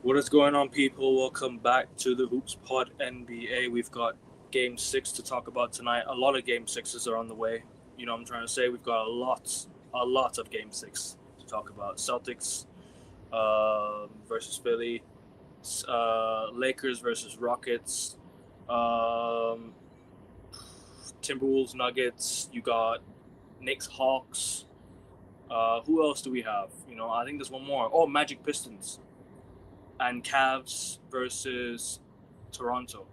What is going on, people? Welcome back to the Hoops Pod NBA. We've got Game 6 to talk about tonight. A lot of Game 6s are on the way. You know what I'm trying to say? We've got a lot of Game 6 to talk about. Celtics versus Philly, Lakers versus Rockets, um, Timberwolves, Nuggets. You got Knicks, Hawks. Who else do we have? I think there's one more. Oh, Magic Pistons and Cavs versus Toronto.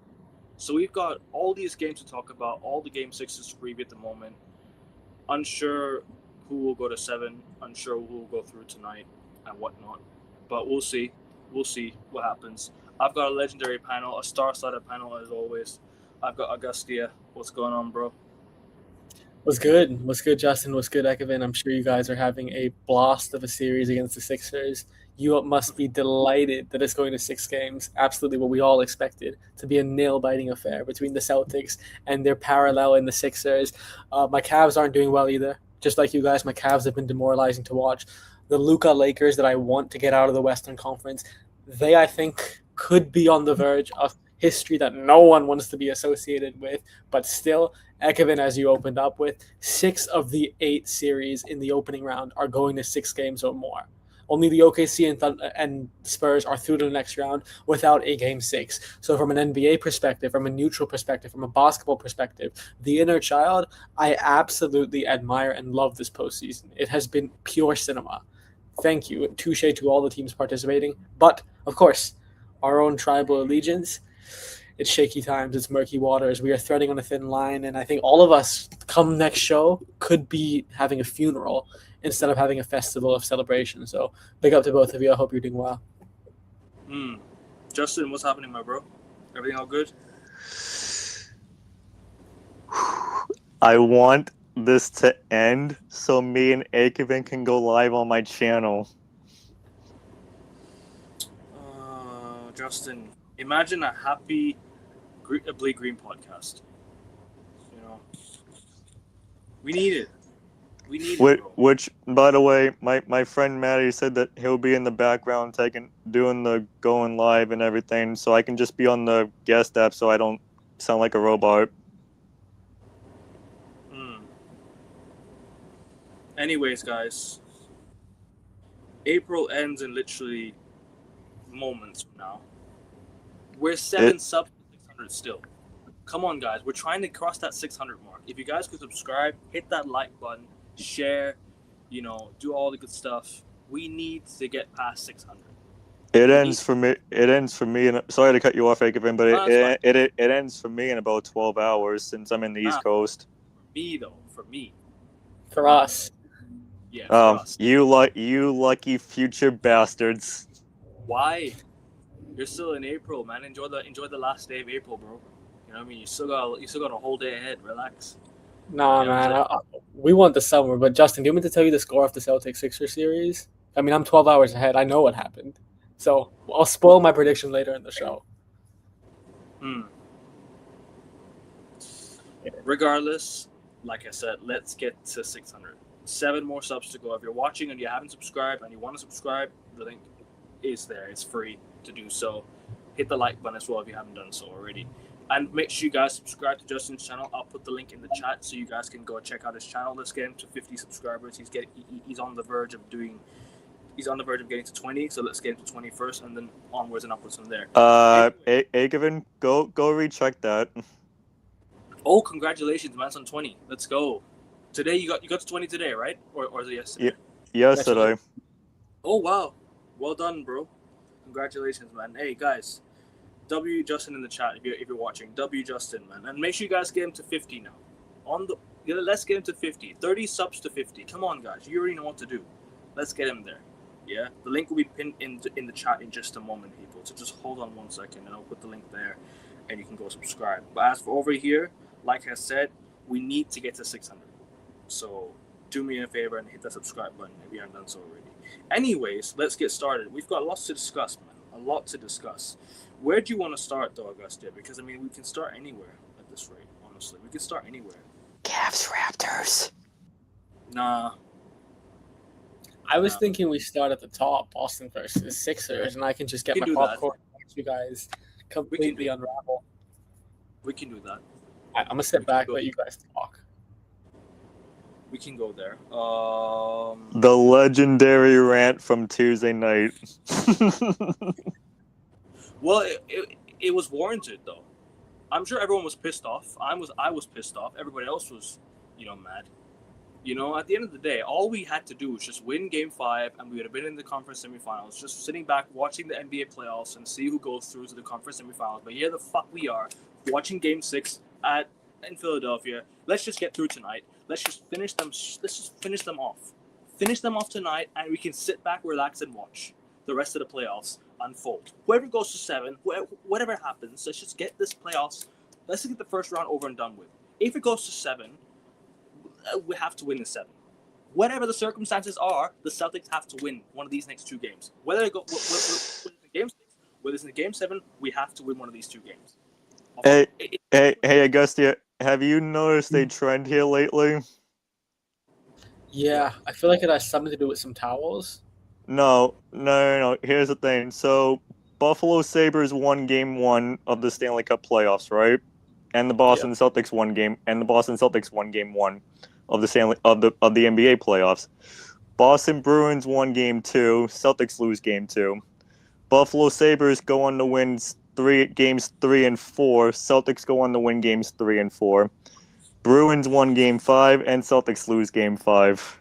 So we've got all these games to talk about, all the game sixes to preview at the moment. Unsure who will go to 7, unsure who will go through tonight and whatnot. But we'll see. We'll see what happens. I've got a legendary panel, a star-studded panel as always. I've got Augustia. What's going on, bro? What's good? What's good, Justin? What's good, Ekevin? I'm sure you guys are having a blast of a series against the Sixers. You must be delighted that it's going to 6 games. Absolutely what we all expected to be a nail-biting affair between the Celtics and their parallel in the Sixers. My Cavs aren't doing well either. Just like you guys, my Cavs have been demoralizing to watch. The Luka Lakers that I want to get out of the Western Conference, they, I think, could be on the verge of history that no one wants to be associated with, but still, Ekevin, as you opened up with, 6 of the 8 series in the opening round are going to 6 games or more. Only the OKC and Spurs are through to the next round without a game 6. So, from an NBA perspective, from a neutral perspective, from a basketball perspective, the inner child, I absolutely admire and love this postseason. It has been pure cinema. Thank you. Touche to all the teams participating. But, of course, our own tribal allegiance, it's shaky times, it's murky waters. We are threading on a thin line, and I think all of us, come next show, could be having a funeral instead of having a festival of celebration. So, big up to both of you. I hope you're doing well. Hmm. Justin, what's happening, my bro? Everything all good? I want this to end so me and Akevin can go live on my channel. Justin, imagine a happy Bleak Green podcast. We need it. We need it, bro. Which, by the way, my friend Matty said that he'll be in the background doing the going live and everything, so I can just be on the guest app so I don't sound like a robot. Anyways, guys, April ends in literally moments from now. We're 7 subs to 600 still. Come on, guys. We're trying to cross that 600 mark. If you guys could subscribe, hit that like button, share, do all the good stuff. We need to get past 600. It ends for me. And sorry to cut you off, Akevin, but No, it ends for me in about 12 hours since I'm in the East Coast. For me, though. For me. For us. Yeah, for us. You lucky future bastards. Why? You're still in April, man. Enjoy the last day of April, bro. You know what I mean? You still got a whole day ahead. Relax. Nah, man. We want the summer, but Justin, do you want me to tell you the score of the Celtics Sixer series? I mean, I'm 12 hours ahead. I know what happened. So I'll spoil my prediction later in the show. Regardless, like I said, let's get to 600. 7 more subs to go. If you're watching and you haven't subscribed and you want to subscribe, the link is there. It's free to do so. Hit the like button as well if you haven't done so already. And make sure you guys subscribe to Justin's channel. I'll put the link in the chat so you guys can go check out his channel. Let's get him to 50 subscribers. He's on the verge of getting to 20. So let's get him to 20 first, and then onwards and upwards from there. Akevin, go recheck that. Oh, congratulations, man! It's on 20. Let's go. Today you got to 20 today, right? Or is it yesterday? Yesterday. Oh wow, well done, bro. Congratulations, man. Hey guys, W Justin in the chat if you're watching. W Justin, man, and make sure you guys get him to 50 now. Let's get him to 50. 30 subs to 50. Come on, guys. You already know what to do. Let's get him there. Yeah, the link will be pinned in the chat in just a moment, people. So just hold on 1 second, and I'll put the link there, and you can go subscribe. But as for over here, like I said, we need to get to 600. So do me a favor and hit that subscribe button if you haven't done so already. Anyways, let's get started. We've got lots to discuss, man. A lot to discuss. Where do you want to start, though, Augusta? Because, I mean, we can start anywhere at this rate, honestly. We can start anywhere. Cavs Raptors. Nah. I was Yeah. thinking we start at the top, Boston versus Sixers, and I can just get We my can do that. popcorn and watch you guys completely do- unravel. We can do that. I'm gonna sit We can back, go- let you guys talk. We can go there. The legendary rant from Tuesday night. Well, it was warranted though. I'm sure everyone was pissed off. I was pissed off. Everybody else was, mad. At the end of the day, all we had to do was just win Game 5, and we would have been in the conference semifinals. Just sitting back, watching the NBA playoffs, and see who goes through to the conference semifinals. But here the fuck we are, watching Game 6 in Philadelphia. Let's just get through tonight. Let's just finish them. Let's just finish them off. Finish them off tonight, and we can sit back, relax, and watch the rest of the playoffs unfold. Whoever goes to 7, whatever happens, let's just get this playoffs. Let's just get the first round over and done with. If it goes to 7, we have to win the 7. Whatever the circumstances are, the Celtics have to win one of these next 2 games. Whether it goes in Game 6, whether it's in Game 7, we have to win one of these 2 games. Hey, Augustia, have you noticed a trend here lately? Yeah, I feel like it has something to do with some towels. No. Here's the thing. So, Buffalo Sabres won Game 1 of the Stanley Cup playoffs, right? And the Boston Celtics won Game 1 of the NBA playoffs. Boston Bruins won Game 2. Celtics lose Game 2. Buffalo Sabres go on to win games 3 and 4. Celtics go on to win games 3 and 4. Bruins won Game 5, and Celtics lose Game 5.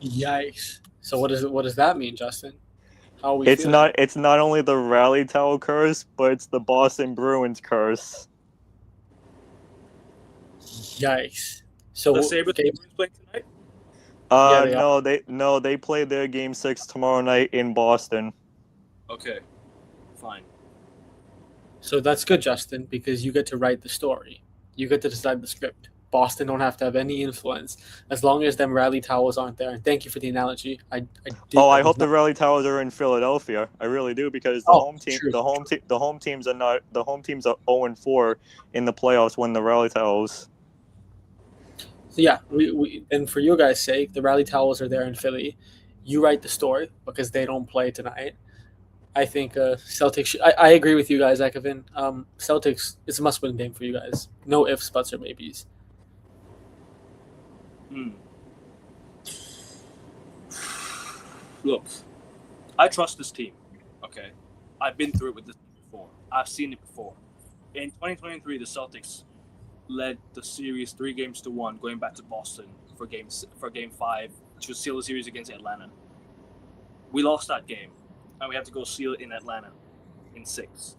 Yikes! So what does that mean, Justin? How are we It's feeling? It's not only the rally towel curse, but it's the Boston Bruins curse. Yikes! So the Sabres playing tonight? They play their Game 6 tomorrow night in Boston. Okay, fine. So that's good, Justin, because you get to write the story. You get to decide the script. Boston don't have to have any influence as long as them rally towels aren't there. And thank you for the analogy. I hope the rally towels are in Philadelphia. I really do, because the home teams are 0-4 in the playoffs when the rally towels. So yeah, we and for you guys' sake, the rally towels are there in Philly. You write the story because they don't play tonight. I think Celtics. I agree with you guys, Ekevin. Celtics. It's a must-win game for you guys. No ifs, buts, or maybes. Look, I trust this team. Okay, I've been through it with this team before. I've seen it before. In 2023, the Celtics led the series 3-1, going back to Boston for game 5 to seal the series against Atlanta. We lost that game, and we have to go seal it in Atlanta in 6.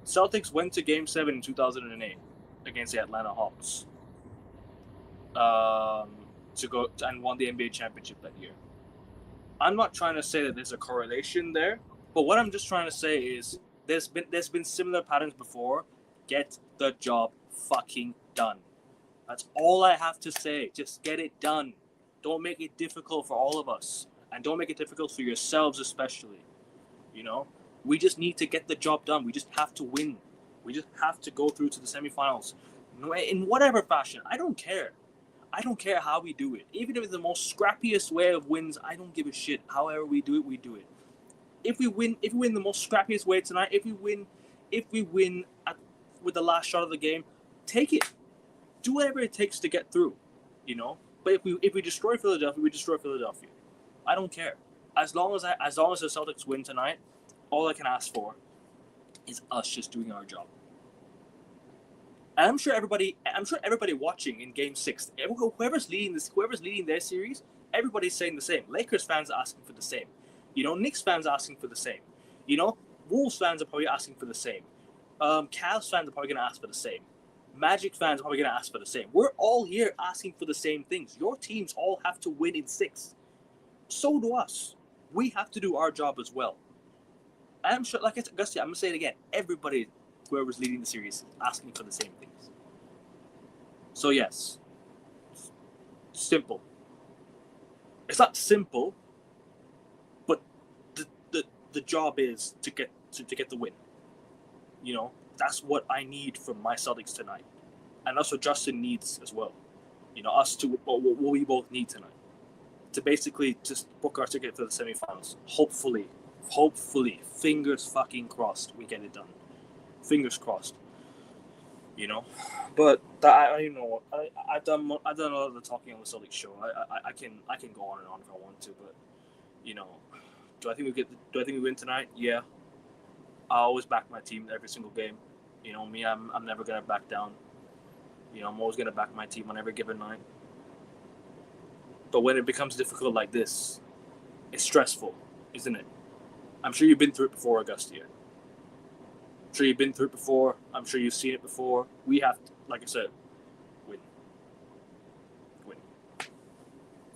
Celtics went to Game 7 in 2008 against the Atlanta Hawks and won the NBA championship that year. I'm not trying to say that there's a correlation there, but what I'm just trying to say is there's been similar patterns before. Get the job fucking done. That's all I have to say. Just get it done. Don't make it difficult for all of us, and don't make it difficult for yourselves especially. We just need to get the job done. We just have to win. We just have to go through to the semifinals in whatever fashion. I don't care. I don't care how we do it. Even if it's the most scrappiest way of wins, I don't give a shit. However we do it, we do it. If we win the most scrappiest way tonight, if we win with the last shot of the game, take it. Do whatever it takes to get through, But if we destroy Philadelphia, we destroy Philadelphia. I don't care. As long as the Celtics win tonight, all I can ask for is us just doing our job. And I'm sure everybody watching in Game 6, whoever's leading their series, everybody's saying the same. Lakers fans are asking for the same. Knicks fans are asking for the same. Wolves fans are probably asking for the same. Cavs fans are probably going to ask for the same. Magic fans are probably going to ask for the same. We're all here asking for the same things. Your teams all have to win in 6. So do us. We have to do our job as well. I'm sure, like I said, Gusty, I'm going to say it again. Everybody, whoever's leading the series, is asking for the same things. So yes, simple. It's not simple, but the job is to get the win. That's what I need from my Celtics tonight, and that's what Justin needs as well. us to what we both need tonight to basically just book our ticket for the semifinals. Hopefully, fingers fucking crossed, we get it done. Fingers crossed. But I don't even know. I've done a lot of the talking on the Celtics show. I can go on and on if I want to, but do I think we win tonight? Yeah. I always back my team every single game. Me, I'm never gonna back down. I'm always gonna back my team on every given night. But when it becomes difficult like this, it's stressful, isn't it? I'm sure you've been through it before, Augustia. I'm sure you've been through it before. I'm sure you've seen it before. We have to, like I said, win.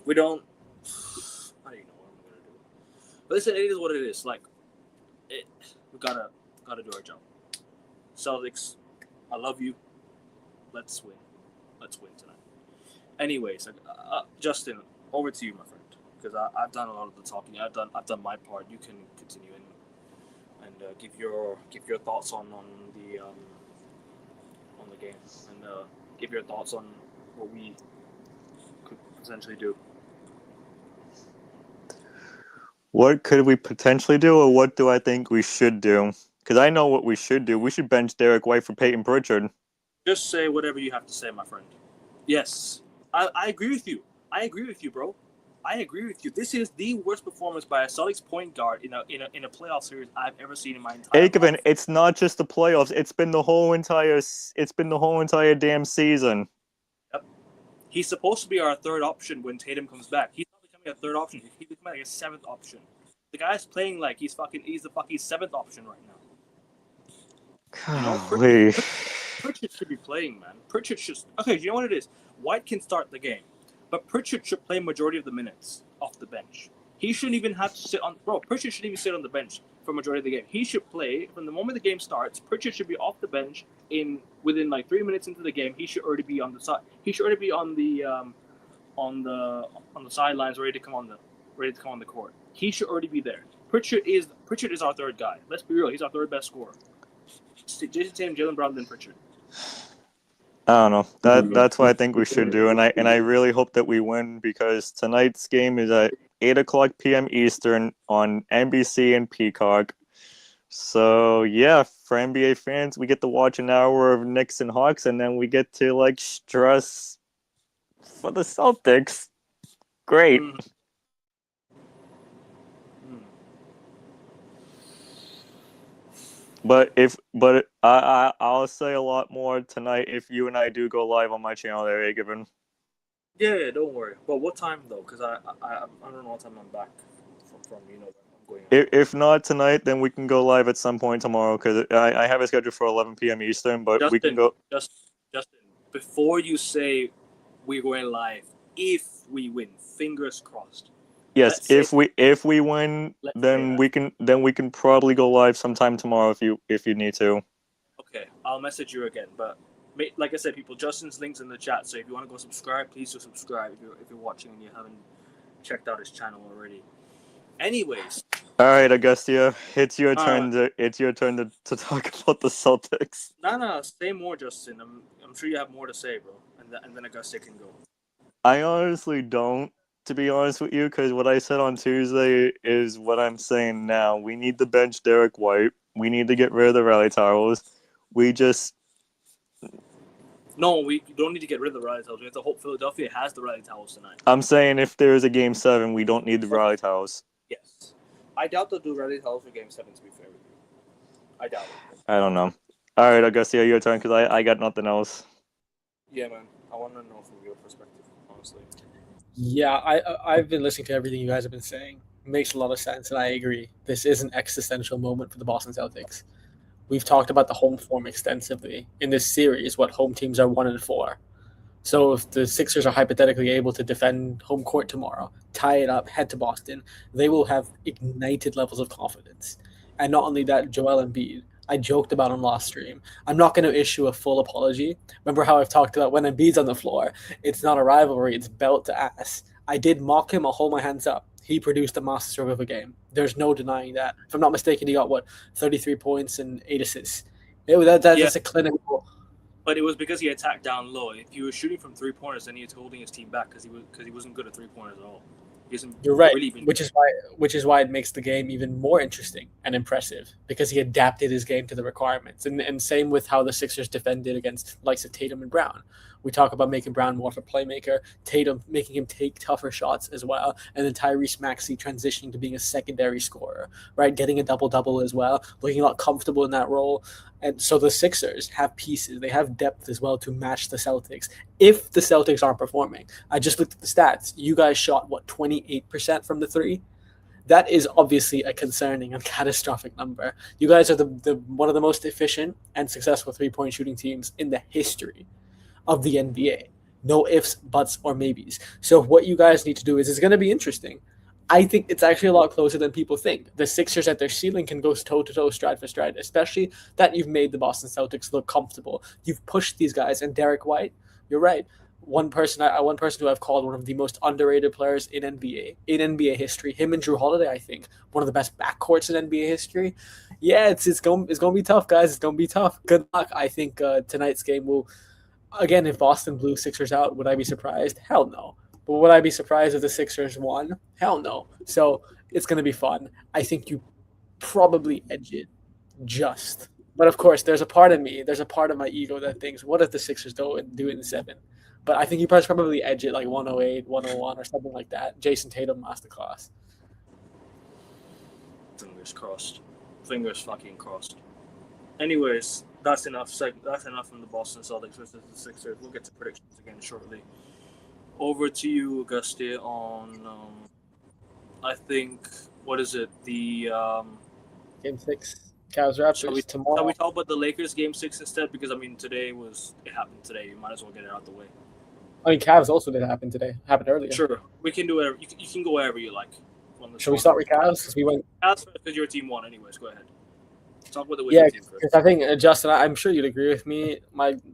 We don't. I don't even know what I'm gonna do. But listen, it is what it is. We gotta do our job. Celtics, I love you. Let's win. Let's win tonight. Anyways, Justin, over to you, my friend, because I've done a lot of the talking. I've done my part. You can continue and give your thoughts on the game and give your thoughts on what we could potentially do. What could we potentially do, or what do I think we should do? Because I know what we should do. We should bench Derek White for Peyton Pritchard. Just say whatever you have to say, my friend. Yes, I agree with you. I agree with you, bro. I agree with you. This is the worst performance by a Celtics point guard in a playoff series I've ever seen in my entire life. Aikman, it's not just the playoffs. It's been the whole entire damn season. Yep. He's supposed to be our third option when Tatum comes back. He's not becoming a third option. He's becoming like a seventh option. The guy's playing like he's the fucking seventh option right now. Pritchard should be playing, man. Pritchard should. Okay, you know what it is? White can start the game, but Pritchard should play majority of the minutes off the bench. He shouldn't even have to sit on. Bro, Pritchard shouldn't even sit on the bench for majority of the game. He should play from the moment the game starts. Pritchard should be off the bench within like 3 minutes into the game. He should already be on the side. He should already be on the sidelines, ready to come on the court. He should already be there. Pritchard is our third guy. Let's be real. He's our third best scorer. Jason Tatum, Jaylen Brown, then Pritchard. I don't know. That's what I think we should do, and I really hope that we win, because tonight's game is at 8:00 p.m. Eastern on NBC and Peacock. So yeah, for NBA fans, we get to watch an hour of Knicks and Hawks, and then we get to stress for the Celtics. Great. But I'll say a lot more tonight if you and I do go live on my channel there, Given. Yeah, don't worry. But what time though? Because I don't know what time I'm back from. I'm going. If not tonight, then we can go live at some point tomorrow, because I have it scheduled for 11 p.m. Eastern. But Justin, we can go. Justin, before you say we're going live, if we win, fingers crossed. Yes, if we win, then we can probably go live sometime tomorrow if you need to. Okay, I'll message you again. But like I said, people, Justin's link's in the chat. So if you want to go subscribe, please do subscribe. If you're watching and you haven't checked out his channel already. Anyways. All right, Augustia, it's your turn to talk about the Celtics. No, say more, Justin. I'm sure you have more to say, bro. And then Augustia can go. I honestly don't, to be honest with you, because what I said on Tuesday is what I'm saying now. We need to bench Derek White. We need to get rid of the rally towels. No, we don't need to get rid of the rally towels. We have to hope Philadelphia has the rally towels tonight. I'm saying if there is a Game 7, we don't need the rally towels. Yes. I doubt they'll do rally towels for Game 7, to be fair with you. I doubt it. I don't know. All right, Augustia, your turn, because I got nothing else. Yeah, man. I want to know from your perspective, honestly. Yeah, I've been listening to everything you guys have been saying. It makes a lot of sense, and I agree. This is an existential moment for the Boston Celtics. We've talked about the home form extensively. In this series, what home teams are 1-4. So if the Sixers are hypothetically able to defend home court tomorrow, tie it up, head to Boston, they will have ignited levels of confidence. And not only that, Joel Embiid, I joked about on last stream. I'm not going to issue a full apology. Remember how I've talked about when Embiid's on the floor, it's not a rivalry, it's belt to ass. I did mock him, I'll hold my hands up. He produced a masterstroke of a game. There's no denying that. If I'm not mistaken, he got, 33 points and 8 assists. That's a clinical... but it was because he attacked down low. If he was shooting from 3-pointers, then he was holding his team back because he wasn't good at 3-pointers at all. You're right, really been... which is why it makes the game even more interesting and impressive because he adapted his game to the requirements. And same with how the Sixers defended against likes of Tatum and Brown. We talk about making Brown more of a playmaker, Tatum making him take tougher shots as well, and then Tyrese Maxey transitioning to being a secondary scorer, right? Getting a double-double as well, looking a lot comfortable in that role. And so the Sixers have pieces. They have depth as well to match the Celtics if the Celtics aren't performing. I just looked at the stats. You guys shot, 28% from the three? That is obviously a concerning and catastrophic number. You guys are the one of the most efficient and successful three-point shooting teams in the history of the NBA. No ifs, buts, or maybes. So what you guys need to do is it's going to be interesting. I think it's actually a lot closer than people think. The Sixers at their ceiling can go toe-to-toe, stride for stride, especially that you've made the Boston Celtics look comfortable. You've pushed these guys. And Derek White, you're right. One person who I've called one of the most underrated players in NBA history. Him and Drew Holiday, I think, one of the best backcourts in NBA history. Yeah, it's going to be tough, guys. It's going to be tough. Good luck. I think tonight's game will, again, if Boston blew Sixers out, would I be surprised? Hell no. But would I be surprised if the Sixers won? Hell no. So it's going to be fun. I think you probably edge it just. But of course, there's a part of my ego that thinks, what if the Sixers do it in 7? But I think you probably edge it like 108, 101, or something like that. Jason Tatum masterclass. Fingers crossed. Fingers fucking crossed. Anyways, that's enough. That's enough from the Boston Celtics versus the Sixers. We'll get to predictions again shortly. Over to you, Auguste, on I think what is it? The Game 6, Cavs Raptors tomorrow. Shall we talk about the Lakers Game 6 instead? Because I mean, it happened today. You might as well get it out the way. I mean, Cavs also did happen today. Happened earlier. Sure, we can do whatever. You can go wherever you like. Should we start with Cavs? Because we went. Cavs because your team won, anyways. Go ahead. Talk about the winning team first. Because I think Justin, I'm sure you'd agree with me.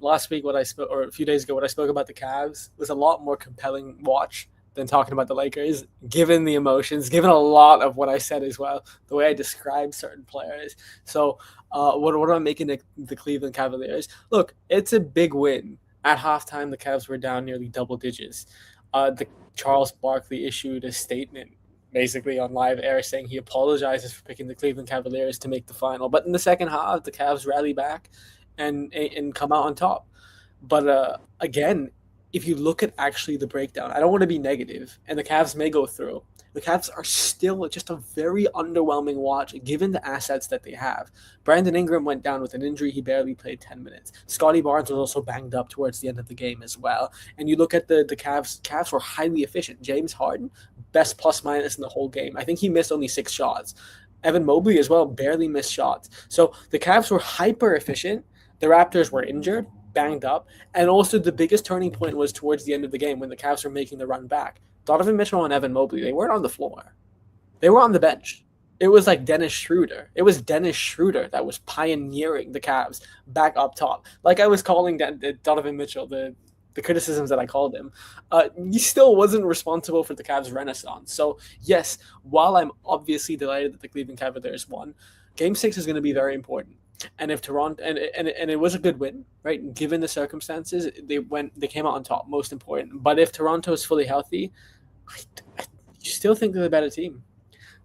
Last week, or a few days ago, what I spoke about the Cavs was a lot more compelling watch than talking about the Lakers, given the emotions, given a lot of what I said as well, the way I described certain players. So, what am I making the Cleveland Cavaliers? Look, it's a big win. At halftime, the Cavs were down nearly double digits. The Charles Barkley issued a statement basically on live air saying he apologizes for picking the Cleveland Cavaliers to make the final. But in the second half, the Cavs rally back and come out on top. But again, if you look at actually the breakdown, I don't want to be negative, and the Cavs may go through. The Cavs are still just a very underwhelming watch given the assets that they have. Brandon Ingram went down with an injury. He barely played 10 minutes. Scotty Barnes was also banged up towards the end of the game as well. And you look at the Cavs were highly efficient. James Harden, best plus-minus in the whole game. I think he missed only 6 shots. Evan Mobley as well barely missed shots. So the Cavs were hyper-efficient. The Raptors were injured, banged up. And also the biggest turning point was towards the end of the game when the Cavs were making the run back. Donovan Mitchell and Evan Mobley, they weren't on the floor. They were on the bench. It was like Dennis Schroeder. It was Dennis Schroeder that was pioneering the Cavs back up top. Like I was calling Donovan Mitchell, the criticisms that I called him, he still wasn't responsible for the Cavs' renaissance. So, yes, while I'm obviously delighted that the Cleveland Cavaliers won, Game 6 is going to be very important. And if Toronto and it was a good win, right? Given the circumstances, they came out on top, most important. But if Toronto is fully healthy, I still think they're the better team.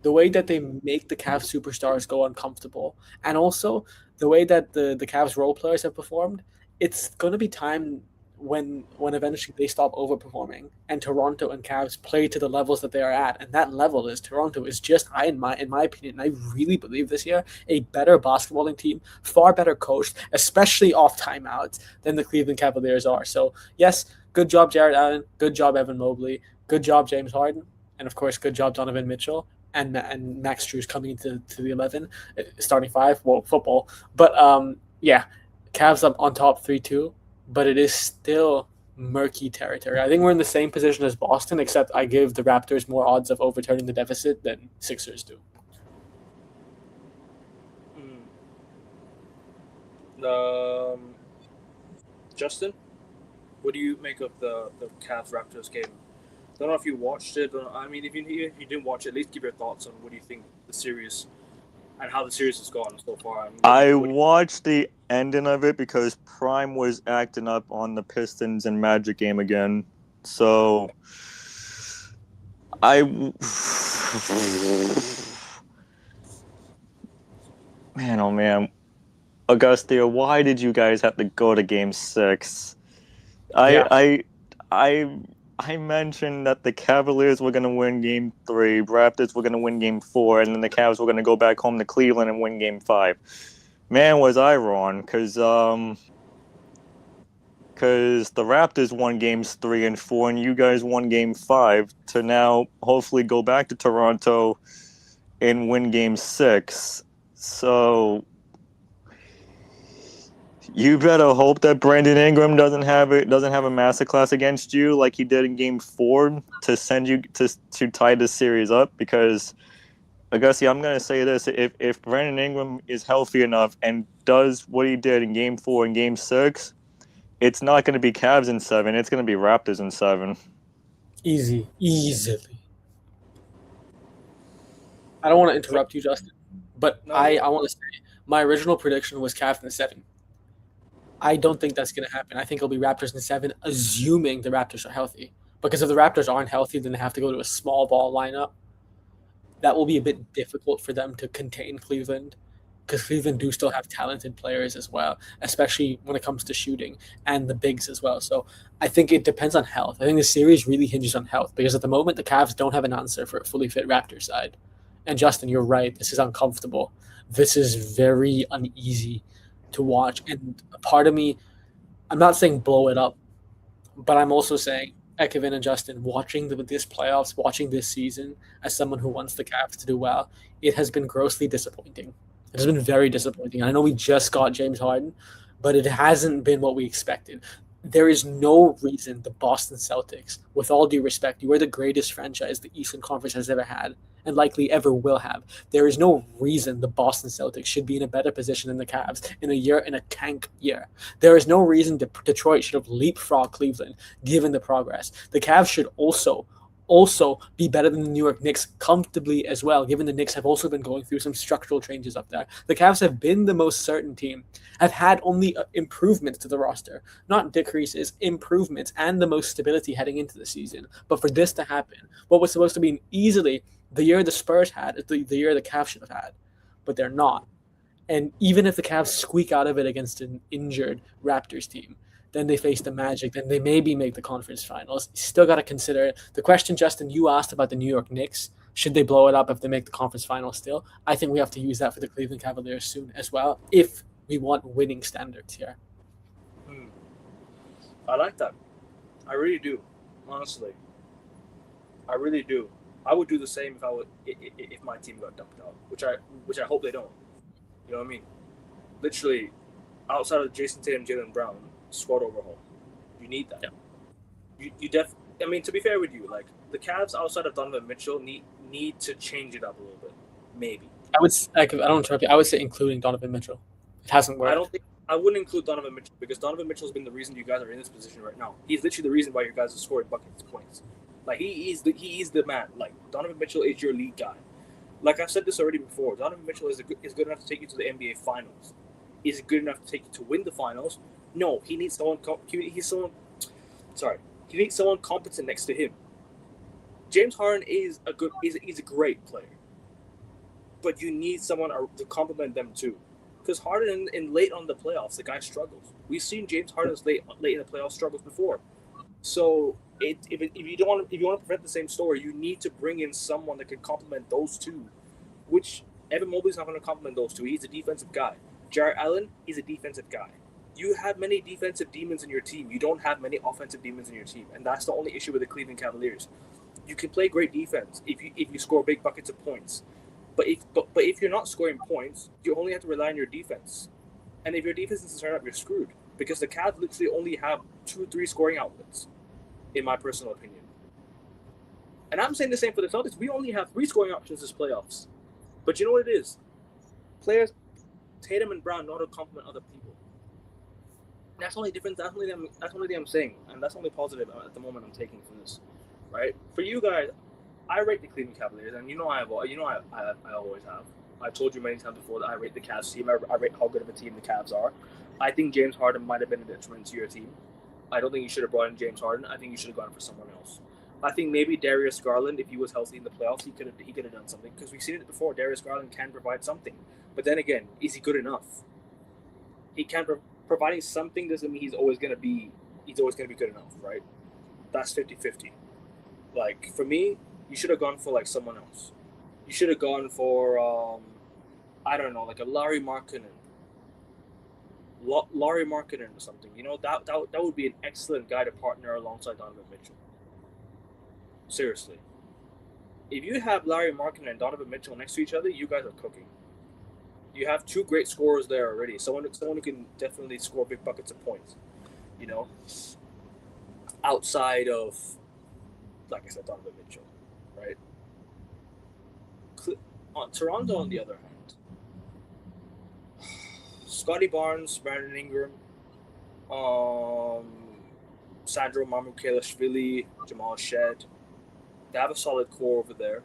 The way that they make the Cavs superstars go uncomfortable, and also the way that the Cavs role players have performed, it's going to be time when eventually they stop overperforming and Toronto and Cavs play to the levels that they are at. And that level is Toronto is just, in my opinion, I really believe this year, a better basketballing team, far better coached, especially off timeouts, than the Cleveland Cavaliers are. So, yes, good job, Jared Allen. Good job, Evan Mobley. Good job, James Harden. And, of course, good job, Donovan Mitchell. And Max Strus coming into the 11, starting 5, well, football. But, yeah, Cavs up on top 3-2. But it is still murky territory. I think we're in the same position as Boston, except I give the Raptors more odds of overturning the deficit than Sixers do. Justin, what do you make of the Cavs-Raptors game? Don't know if you watched it. I mean, if you didn't watch it, at least give your thoughts on what do you think the series and how the series has gone so far. I watched the ending of it because Prime was acting up on the Pistons and Magic game again. So I man, oh man, Augustia, why did you guys have to go to Game 6? Yeah. I mentioned that the Cavaliers were gonna win Game 3, Raptors were gonna win Game 4, and then the Cavs were gonna go back home to Cleveland and win Game 5. Man, was I wrong? Because the Raptors won Games 3 and 4, and you guys won Game 5 to now hopefully go back to Toronto and win Game 6. So you better hope that Brandon Ingram doesn't have a masterclass against you like he did in Game 4 to send you to tie this series up. Because Augusty, I'm gonna say this: if Brandon Ingram is healthy enough and does what he did in Game 4 and Game 6, it's not going to be Cavs in 7. It's going to be Raptors in 7. Easily. I don't want to interrupt you, Justin, but No. I want to say my original prediction was Cavs in 7. I don't think that's going to happen. I think it'll be Raptors in 7, assuming the Raptors are healthy. Because if the Raptors aren't healthy, then they have to go to a small ball lineup. That will be a bit difficult for them to contain Cleveland, because Cleveland do still have talented players as well, especially when it comes to shooting and the bigs as well. So I think it depends on health. I think the series really hinges on health, because at the moment the Cavs don't have an answer for a fully fit Raptors side. And Justin, you're right. This is uncomfortable. This is very uneasy to watch. And a part of me, I'm not saying blow it up, but I'm also saying, Ekevin and Justin, watching this playoffs, watching this season, as someone who wants the Cavs to do well, it has been grossly disappointing. It has been very disappointing. I know we just got James Harden, but it hasn't been what we expected. There is no reason the Boston Celtics, with all due respect, you are the greatest franchise the Eastern Conference has ever had and likely ever will have. There is no reason the Boston Celtics should be in a better position than the Cavs in a tank year. There is no reason Detroit should have leapfrogged Cleveland given the progress. The Cavs should also be better than the New York Knicks comfortably as well, given the Knicks have also been going through some structural changes up there. The Cavs have been the most certain team, have had only improvements to the roster, not decreases, improvements, and the most stability heading into the season. But for this to happen, what was supposed to be easily the year the Spurs had is the year the Cavs should have had, but they're not. And even if the Cavs squeak out of it against an injured Raptors team, then they face the Magic, then they maybe make the conference finals. Still got to consider it. The question, Justin, you asked about the New York Knicks. Should they blow it up if they make the conference finals still? I think we have to use that for the Cleveland Cavaliers soon as well, if we want winning standards here. I like that. I really do, honestly. I really do. I would do the same if my team got dumped out, which I hope they don't. You know what I mean? Literally, outside of Jason Tatum, Jaylen Brown, squad overhaul. You need that. Yeah. I mean, to be fair with you, like the Cavs outside of Donovan Mitchell need to change it up a little bit. Maybe. I don't interrupt you. I would say including Donovan Mitchell. It hasn't worked. I wouldn't include Donovan Mitchell, because Donovan Mitchell's been the reason you guys are in this position right now. He's literally the reason why you guys are scoring buckets, points. Like he is the man. Like Donovan Mitchell is your lead guy. Like I've said this already before, Donovan Mitchell is good enough to take you to the NBA Finals. Is it good enough to take you to win the finals? No, he needs someone. He needs someone competent next to him. James Harden is a great player, but you need someone to complement them too. Because Harden in late on the playoffs, the guy struggles. We've seen James Harden's late in the playoffs struggles before. So if you want to prevent the same story, you need to bring in someone that can complement those two. Which Evan Mobley's not going to complement those two. He's a defensive guy. Jarrett Allen, he's a defensive guy. You have many defensive demons in your team. You don't have many offensive demons in your team, and that's the only issue with the Cleveland Cavaliers. You can play great defense if you score big buckets of points, but if you're not scoring points, you only have to rely on your defense. And if your defense doesn't turn up, you're screwed, because the Cavs literally only have 2-3 scoring outlets, in my personal opinion. And I'm saying the same for the Celtics. We only have 3 scoring options this playoffs. But you know what it is? Players, Tatum and Brown, know how to complement other people. That's the only difference. That's the only thing I'm saying, and that's the only positive at the moment I'm taking from this. Right? For you guys, I rate the Cleveland Cavaliers, and I always have. I've told you many times before that I rate the Cavs team. I rate how good of a team the Cavs are. I think James Harden might have been a detriment to your team. I don't think you should have brought in James Harden. I think you should have gone for someone else. I think maybe Darius Garland, if he was healthy in the playoffs, he could have done something, because we've seen it before. Darius Garland can provide something, but then again, is he good enough? He can providing something doesn't mean he's always gonna be good enough, right? That's 50-50. Like, for me, you should have gone for like someone else. You should have gone for I don't know, like a Larry Markkinen. Larry Markkinen or something. You know, that would be an excellent guy to partner alongside Donovan Mitchell. Seriously. If you have Larry Markkinen and Donovan Mitchell next to each other, you guys are cooking. You have two great scorers there already. Someone who can definitely score big buckets of points. You know, outside of, like I said, Donovan Mitchell, right? Toronto, on the other hand, Scotty Barnes, Brandon Ingram, Sandro Mamukelashvili, Jamal Shed. They have a solid core over there.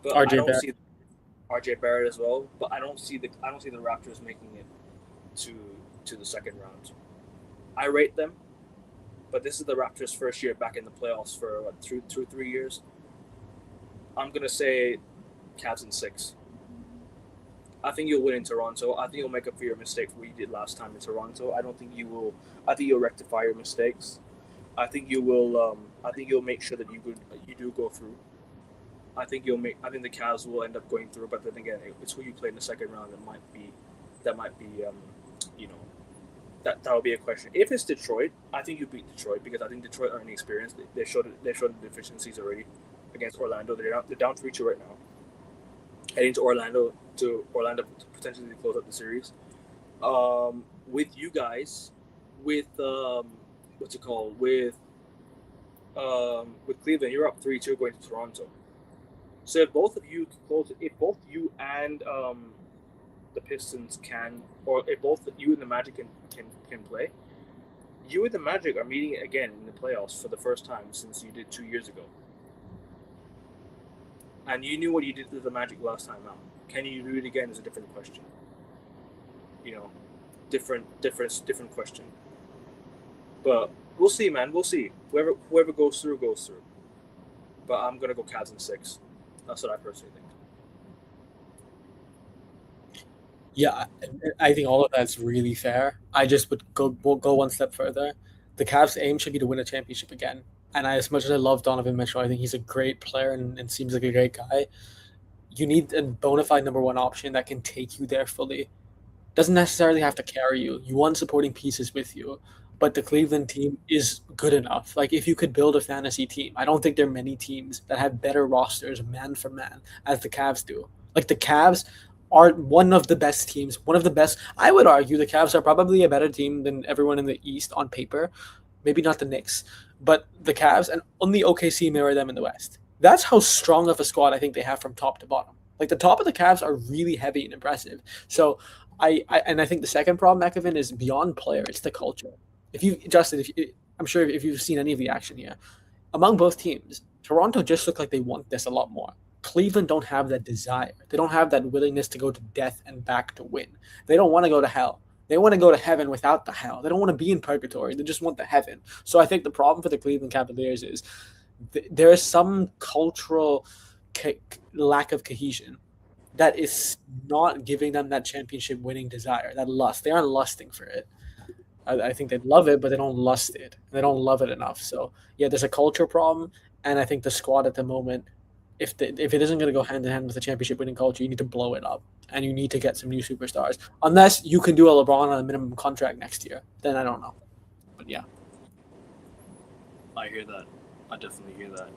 But RJ I don't Barrett. see RJ Barrett as well. But I don't see the Raptors making it to the second round. I rate them, but this is the Raptors' first year back in the playoffs for what, 2 or 3 years. I'm gonna say Cavs in 6. I think you'll win in Toronto. I think you'll make up for your mistakes what you did last time in Toronto. I don't think you will. I think you'll rectify your mistakes. I think you will. I think you'll make sure that you do go through. I think the Cavs will end up going through, but then again, it's who you play in the second round that might be, you know, that will be a question. If it's Detroit, I think you beat Detroit, because I think Detroit are inexperienced. They showed the deficiencies already against Orlando. They're down 3-2 right now. Heading to Orlando to potentially close out the series. With you guys, with what's it called? With Cleveland, you're up 3-2 going to Toronto. So if both of you and the Pistons can, or if both you and the Magic can play, you and the Magic are meeting again in the playoffs for the first time since you did 2 years ago. And you knew what you did to the Magic last time out. Can you do it again is a different question. You know, different question. But we'll see, man. We'll see. Whoever goes through, goes through. But I'm gonna go Cavs in 6. That's what I personally think. Yeah, I think all of that's really fair. I just would go one step further. The Cavs' aim should be to win a championship again. And as much as I love Donovan Mitchell, I think he's a great player and seems like a great guy. You need a bona fide number one option that can take you there fully. Doesn't necessarily have to carry you. You want supporting pieces with you. But the Cleveland team is good enough. Like, if you could build a fantasy team, I don't think there are many teams that have better rosters man for man as the Cavs do. Like, the Cavs are one of the best teams, one of the best. I would argue the Cavs are probably a better team than everyone in the East on paper. Maybe not the Knicks, but the Cavs, and only OKC mirror them in the West. That's how strong of a squad I think they have from top to bottom. Like, the top of the Cavs are really heavy and impressive. So I think the second problem, Ekavin, is beyond player. It's the culture. I'm sure if you've seen any of the action here, among both teams, Toronto just look like they want this a lot more. Cleveland don't have that desire. They don't have that willingness to go to death and back to win. They don't want to go to hell. They want to go to heaven without the hell. They don't want to be in purgatory. They just want the heaven. So I think the problem for the Cleveland Cavaliers is there is some cultural lack of cohesion that is not giving them that championship winning desire, that lust. They aren't lusting for it. I think they love it, but they don't lust it. They don't love it enough. So yeah, there's a culture problem, and I think the squad at the moment, if it isn't going to go hand in hand with the championship winning culture, you need to blow it up, and you need to get some new superstars. Unless you can do a LeBron on a minimum contract next year, then I don't know. But yeah, I hear that. I definitely hear that.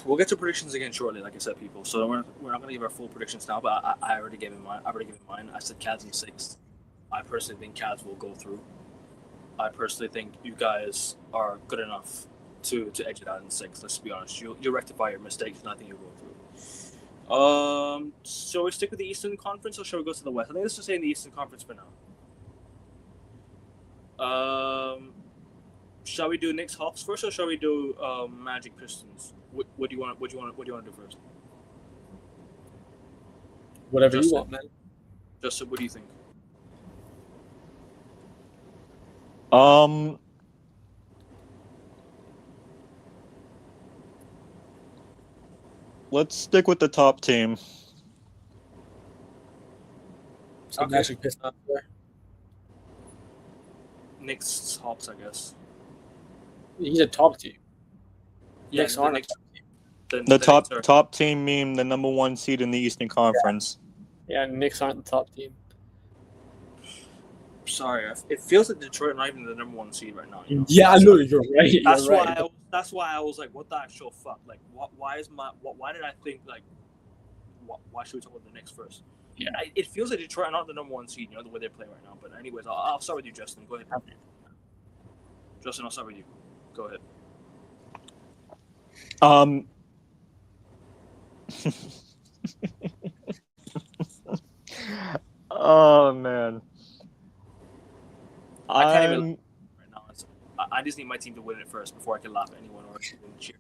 We'll get to predictions again shortly, like I said, people. So we're not going to give our full predictions now, but I already gave mine. I said Cavs in 6. I personally think Cavs will go through. I personally think you guys are good enough to edge it out in 6. Let's be honest. You'll rectify your mistakes, and I think you'll go through. Shall we stick with the Eastern Conference, or shall we go to the West? I think let's just stay in the Eastern Conference for now. Shall we do Knicks Hawks first, or shall we do Magic Pistons? What do you want to do first? Whatever you Justin. want, man. Justin, what do you think? Let's stick with the top team. So Okay. Magic Pistons there. Knicks, Hawks, I guess. He's a top team. Yeah, Knicks the aren't a Knicks. top team. The Knicks are- top team mean the number 1 seed in the Eastern Conference. Yeah, Knicks aren't the top team. Sorry, it feels like Detroit are not even the number 1 seed right now. You know? Yeah, I know you're right. That's You're why. right. That's why I was like, "What the actual fuck? Like, why did I think like, why should we talk about the Knicks first? Yeah. It feels like Detroit are not the number 1 seed. You know the way they're playing right now. But anyways, I'll start with you, Justin. Go ahead. Justin, I'll start with you. Go ahead. Oh man. I can't even right now. I just need my team to win it first before I can laugh at anyone or even cheer.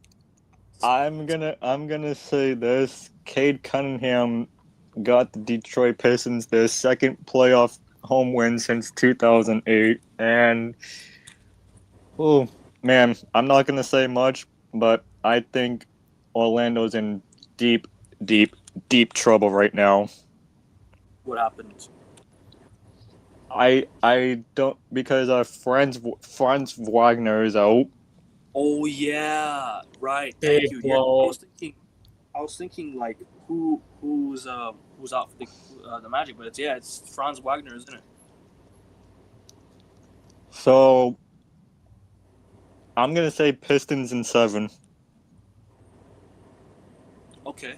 I'm gonna say this. Cade Cunningham got the Detroit Pistons their second playoff home win since 2008, and oh man, I'm not gonna say much, but I think Orlando's in deep trouble right now. What happened? I don't, because our Franz Wagner is out. Oh yeah, right. Thank Big you. blow. I was thinking like who's out for the Magic, but it's Franz Wagner, isn't it? So I'm gonna say Pistons in 7. Okay,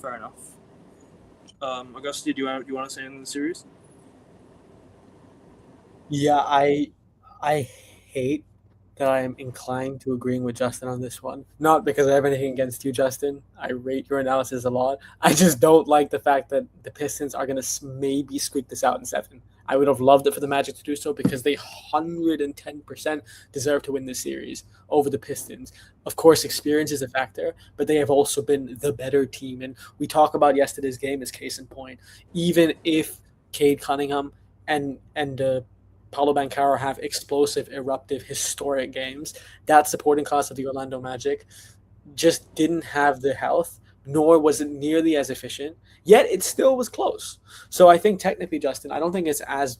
fair enough. Augusta, do you want to say anything in the series? Yeah, I hate that I am inclined to agreeing with Justin on this one. Not because I have anything against you, Justin. I rate your analysis a lot. I just don't like the fact that the Pistons are going to maybe squeak this out in 7. I would have loved it for the Magic to do so because they 110% deserve to win this series over the Pistons. Of course, experience is a factor, but they have also been the better team. And we talk about yesterday's game as case in point. Even if Cade Cunningham and Paulo Banchero have explosive, eruptive, historic games, that supporting cast of the Orlando Magic just didn't have the health, nor was it nearly as efficient. Yet it still was close. So I think technically, Justin, I don't think the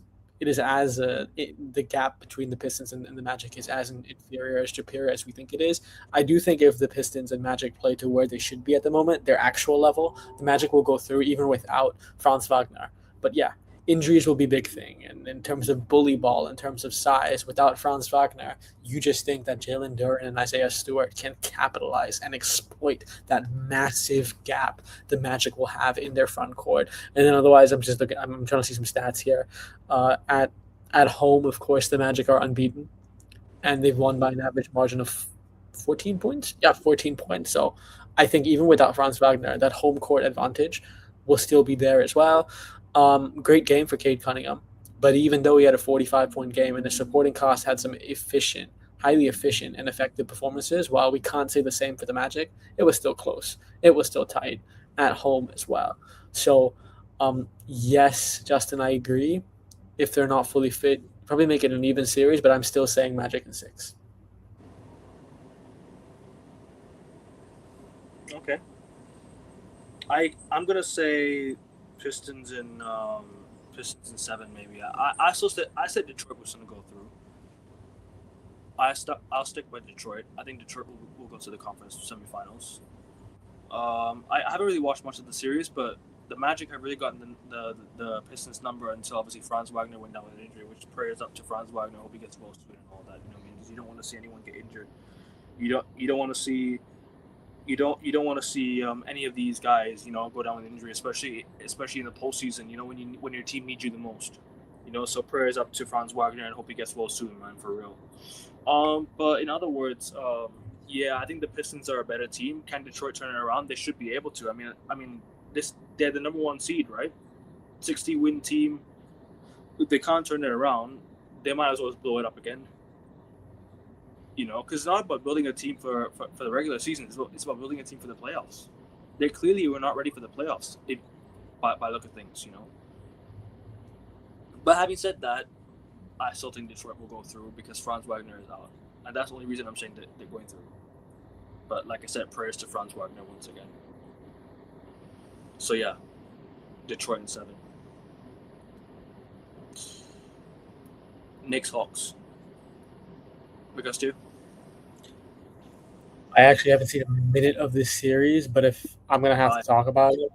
gap between the Pistons and the Magic is as inferior as superior as we think it is. I do think if the Pistons and Magic play to where they should be at the moment, their actual level, the Magic will go through even without Franz Wagner. But yeah, injuries will be a big thing. And in terms of bully ball, in terms of size, without Franz Wagner, you just think that Jalen Duren and Isaiah Stewart can capitalize and exploit that massive gap the Magic will have in their front court. And then otherwise, I'm trying to see some stats here. At home, of course, the Magic are unbeaten, and they've won by an average margin of 14 points. Yeah, 14 points. So I think even without Franz Wagner, that home court advantage will still be there as well. Great game for Cade Cunningham, but even though he had a 45-point game and the supporting cast had some highly efficient and effective performances, while we can't say the same for the Magic, it was still close. It was still tight at home as well. So, yes, Justin, I agree. If they're not fully fit, probably make it an even series, but I'm still saying Magic in 6. Okay. I'm gonna say Pistons in 7 maybe. I said Detroit was gonna go through. I'll stick by Detroit. I think Detroit will go to the conference semifinals. I haven't really watched much of the series, but the Magic have really gotten the Pistons number until obviously Franz Wagner went down with an injury, which prayers up to Franz Wagner. Hope he gets well soon and all that. You know what I mean? Because you don't want to see anyone get injured. You don't want to see. You don't want to see any of these guys, go down with injury, especially in the postseason. When your team needs you the most. So prayers up to Franz Wagner and hope he gets well soon, man, for real. But in other words, I think the Pistons are a better team. Can Detroit turn it around? They should be able to. I mean, they're the number 1 seed, right? 60-win team. If they can't turn it around, they might as well blow it up again. Because it's not about building a team for the regular season. It's about building a team for the playoffs. they clearly were not ready for the playoffs. By look of things, But having said that, I still think Detroit will go through because Franz Wagner is out, and that's the only reason I'm saying that they're going through. But like I said, prayers to Franz Wagner once again. So yeah, Detroit in 7. Knicks Hawks. Because 2. I actually haven't seen a minute of this series, but if I'm gonna have to talk about it,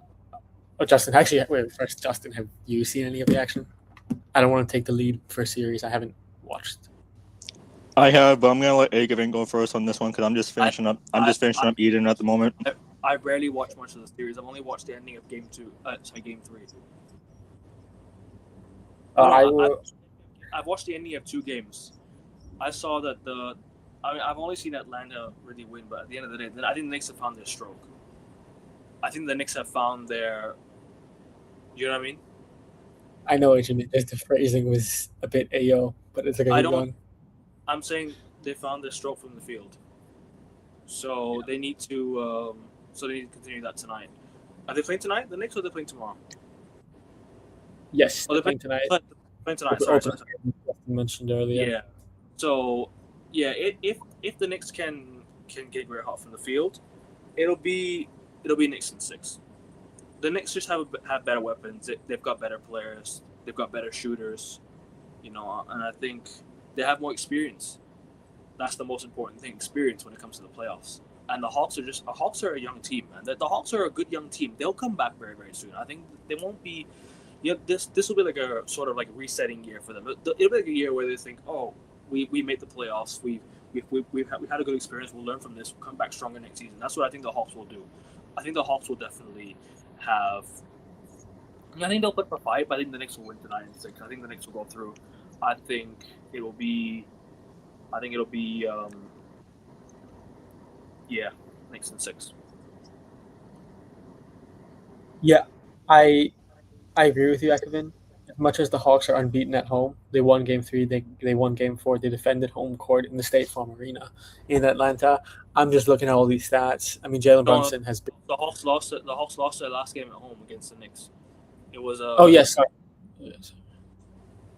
Justin. Actually, wait. First, Justin, have you seen any of the action? I don't want to take the lead for a series I haven't watched. I have, but I'm gonna let Agavin go first on this one because I'm just finishing up. I'm just finishing up Eden at the moment. I rarely watch much of the series. I've only watched the ending of Game 3. I've watched the ending of 2 games. I saw that I've only seen Atlanta really win, but at the end of the day, I think the Knicks have found their stroke. I think the Knicks have found their. You know what I mean? I know what you mean. The phrasing was a bit AO, but it's like a good one. I'm saying they found their stroke from the field, so they need to. So they need to continue that tonight. Are they playing tonight? The Knicks, or are they playing tomorrow? Yes, they're playing tonight. Playing tonight. Sorry. Mentioned earlier. Yeah. So yeah, if the Knicks can get very hot from the field, it'll be Knicks in 6. The Knicks just have better weapons. They've got better players. They've got better shooters, and I think they have more experience. That's the most important thing: experience when it comes to the playoffs. And the Hawks are a young team, man. The Hawks are a good young team. They'll come back very, very soon. I think they won't be. This will be like a sort of like resetting year for them. It'll be like a year where they think, oh, we made the playoffs. We had a good experience. We'll learn from this. We'll come back stronger next season. That's what I think the Hawks will do. I think the Hawks will definitely have. I think they'll put up a fight, but I think the Knicks will win tonight in 6. I think the Knicks will go through. I think it'll be. Knicks in 6. Yeah, I agree with you, Ekman. As much as the Hawks are unbeaten at home, they won Game 3. They won Game 4. They defended home court in the State Farm Arena in Atlanta. I'm just looking at all these stats. I mean, Jalen Brunson has been. The Hawks lost their last game at home against the Knicks. It was. Oh yes, sorry.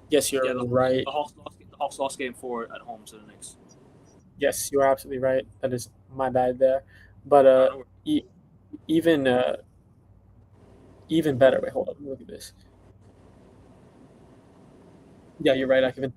Yes, you're right. The Hawks lost Game 4 at home to the Knicks. Yes, you are absolutely right. That is my bad there. But even better. Wait, hold on. Look at this. Yeah, you're right, Akevin.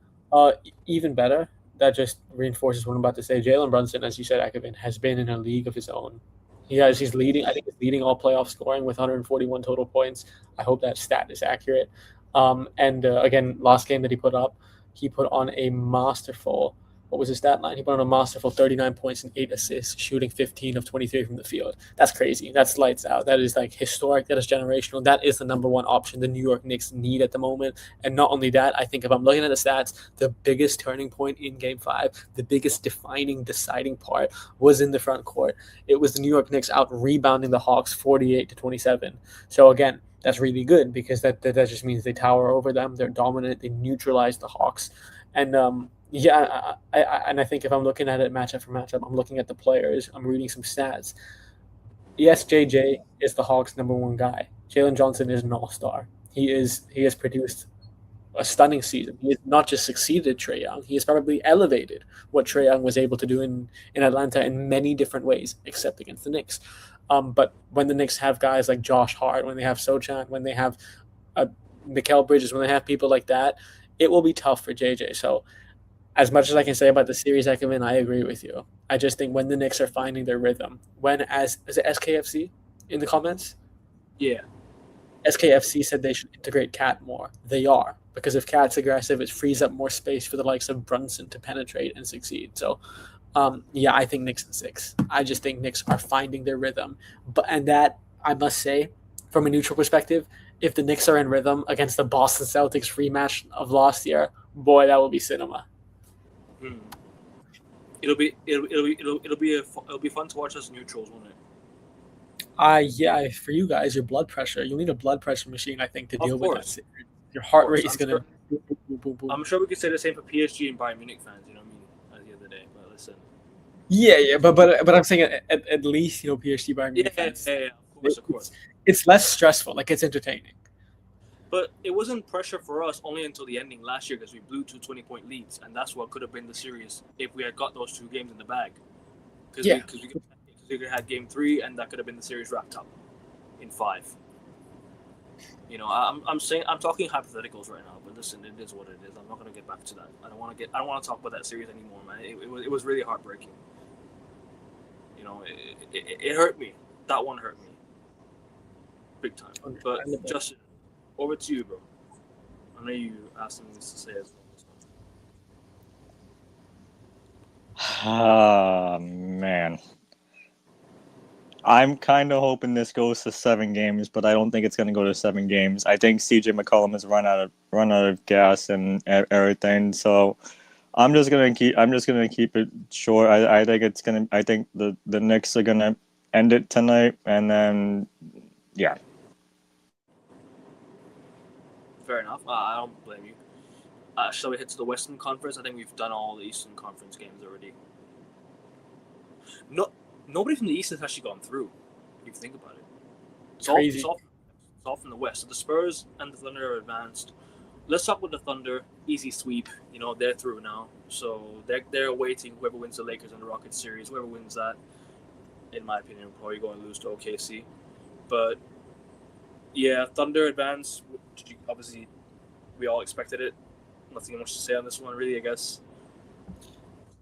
Even better. That just reinforces what I'm about to say. Jalen Brunson, as you said, Akevin, has been in a league of his own. He's leading. I think he's leading all playoff scoring with 141 total points. I hope that stat is accurate. Again, last game that he put on a masterful. What was his stat line? He put on a masterful 39 points and 8 assists, shooting 15 of 23 from the field. That's crazy. That's lights out. That is like historic. That is generational. That is the number one option the New York Knicks need at the moment. And not only that, I think if I'm looking at the stats, the biggest turning point in Game 5, the biggest deciding part was in the front court. It was the New York Knicks out rebounding the Hawks 48-27. So again, that's really good because that just means they tower over them. They're dominant. They neutralize the Hawks. And I think if I'm looking at it matchup for matchup, I'm looking at the players. I'm reading some stats. Yes, JJ is the Hawks' number one guy. Jalen Johnson is an all-star. He has produced a stunning season. He has not just succeeded Trae Young. He has probably elevated what Trae Young was able to do in Atlanta in many different ways, except against the Knicks. But when the Knicks have guys like Josh Hart, when they have Sochan, when they have Mikal Bridges, when they have people like that, it will be tough for JJ. So as much as I can say about the series Ekman, I agree with you. I just think when the Knicks are finding their rhythm, is it SKFC in the comments? Yeah. SKFC said they should integrate Cat more. They are. Because if Cat's aggressive, it frees up more space for the likes of Brunson to penetrate and succeed. So, I think Knicks in 6. I just think Knicks are finding their rhythm. And that, I must say, from a neutral perspective, if the Knicks are in rhythm against the Boston Celtics rematch of last year, boy, that will be cinema. It'll be fun to watch as neutrals, won't it? For you guys, your blood pressure. You'll need a blood pressure machine, I think, to deal with that. Your heart rate is gonna. I'm sure we could say the same for PSG and Bayern Munich fans. You know what I mean? At the end of the day, but listen. Yeah, but I'm saying at least PSG Bayern Munich fans. Yeah, of course. It's less stressful. Like, it's entertaining. But it wasn't pressure for us only until the ending last year because we blew 2 20-point leads, and that's what could have been the series if we had got those 2 games in the bag. Because we could have had game 3, and that could have been the series wrapped up in 5. You know, I'm talking hypotheticals right now, but listen, it is what it is. I'm not going to get back to that. I don't want to talk about that series anymore, man. It was really heartbreaking. You know, it hurt me. That one hurt me, big time. But Justin, over to you, bro. I know you asked something to say as well. Man. I'm kind of hoping this goes to 7 games, but I don't think it's going to go to 7 games. I think CJ McCollum has run out of gas and everything. So I'm just gonna keep it short. I think the Knicks are gonna end it tonight, and then yeah. Fair enough. I don't blame you. Shall we head to the Western Conference? I think we've done all the Eastern Conference games already. Nobody from the East has actually gone through, if you think about it. It's all from the West. So the Spurs and the Thunder are advanced. Let's talk with the Thunder. Easy sweep. You know, they're through now. So they're awaiting whoever wins the Lakers and the Rockets series. Whoever wins that, in my opinion, will probably go and lose to OKC. But, yeah, Thunder advance. Obviously, we all expected it. Nothing much to say on this one, really, I guess.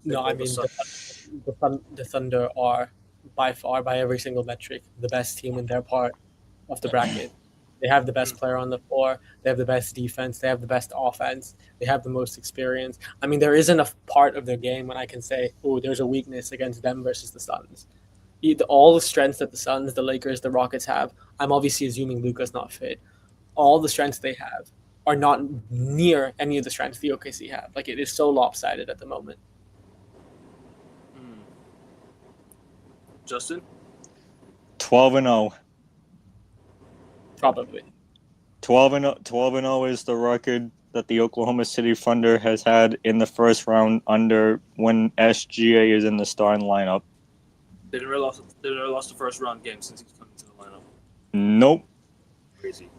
No, I mean, the Thunder are, by far, by every single metric, the best team in their part of the bracket. They have the best player on the floor. They have the best defense. They have the best offense. They have the most experience. I mean, there isn't a part of their game when I can say, oh, there's a weakness against them versus the Suns. All the strengths that the Suns, the Lakers, the Rockets have, I'm obviously assuming Luka's not fit. All the strengths they have are not near any of the strengths the OKC have. Like, it is so lopsided at the moment. Justin? 12-0. Probably. 12-0 is the record that the Oklahoma City Thunder has had in the first round under when SGA is in the starting lineup. They never lost the first round game since he's come into the lineup. Nope. Crazy.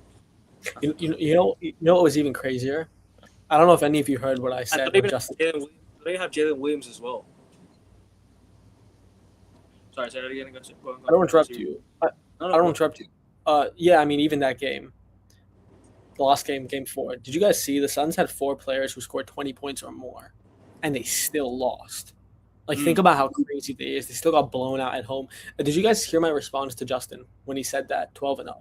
You know what was even crazier? I don't know if any of you heard what I said. They have Jalen Williams as well. Sorry, say that again. I don't interrupt you. I don't interrupt you. Yeah, I mean, even that game, the last game, game 4. Did you guys see the Suns had 4 players who scored 20 points or more, and they still lost? Like, think about how crazy they is. They still got blown out at home. Did you guys hear my response to Justin when he said that 12-0?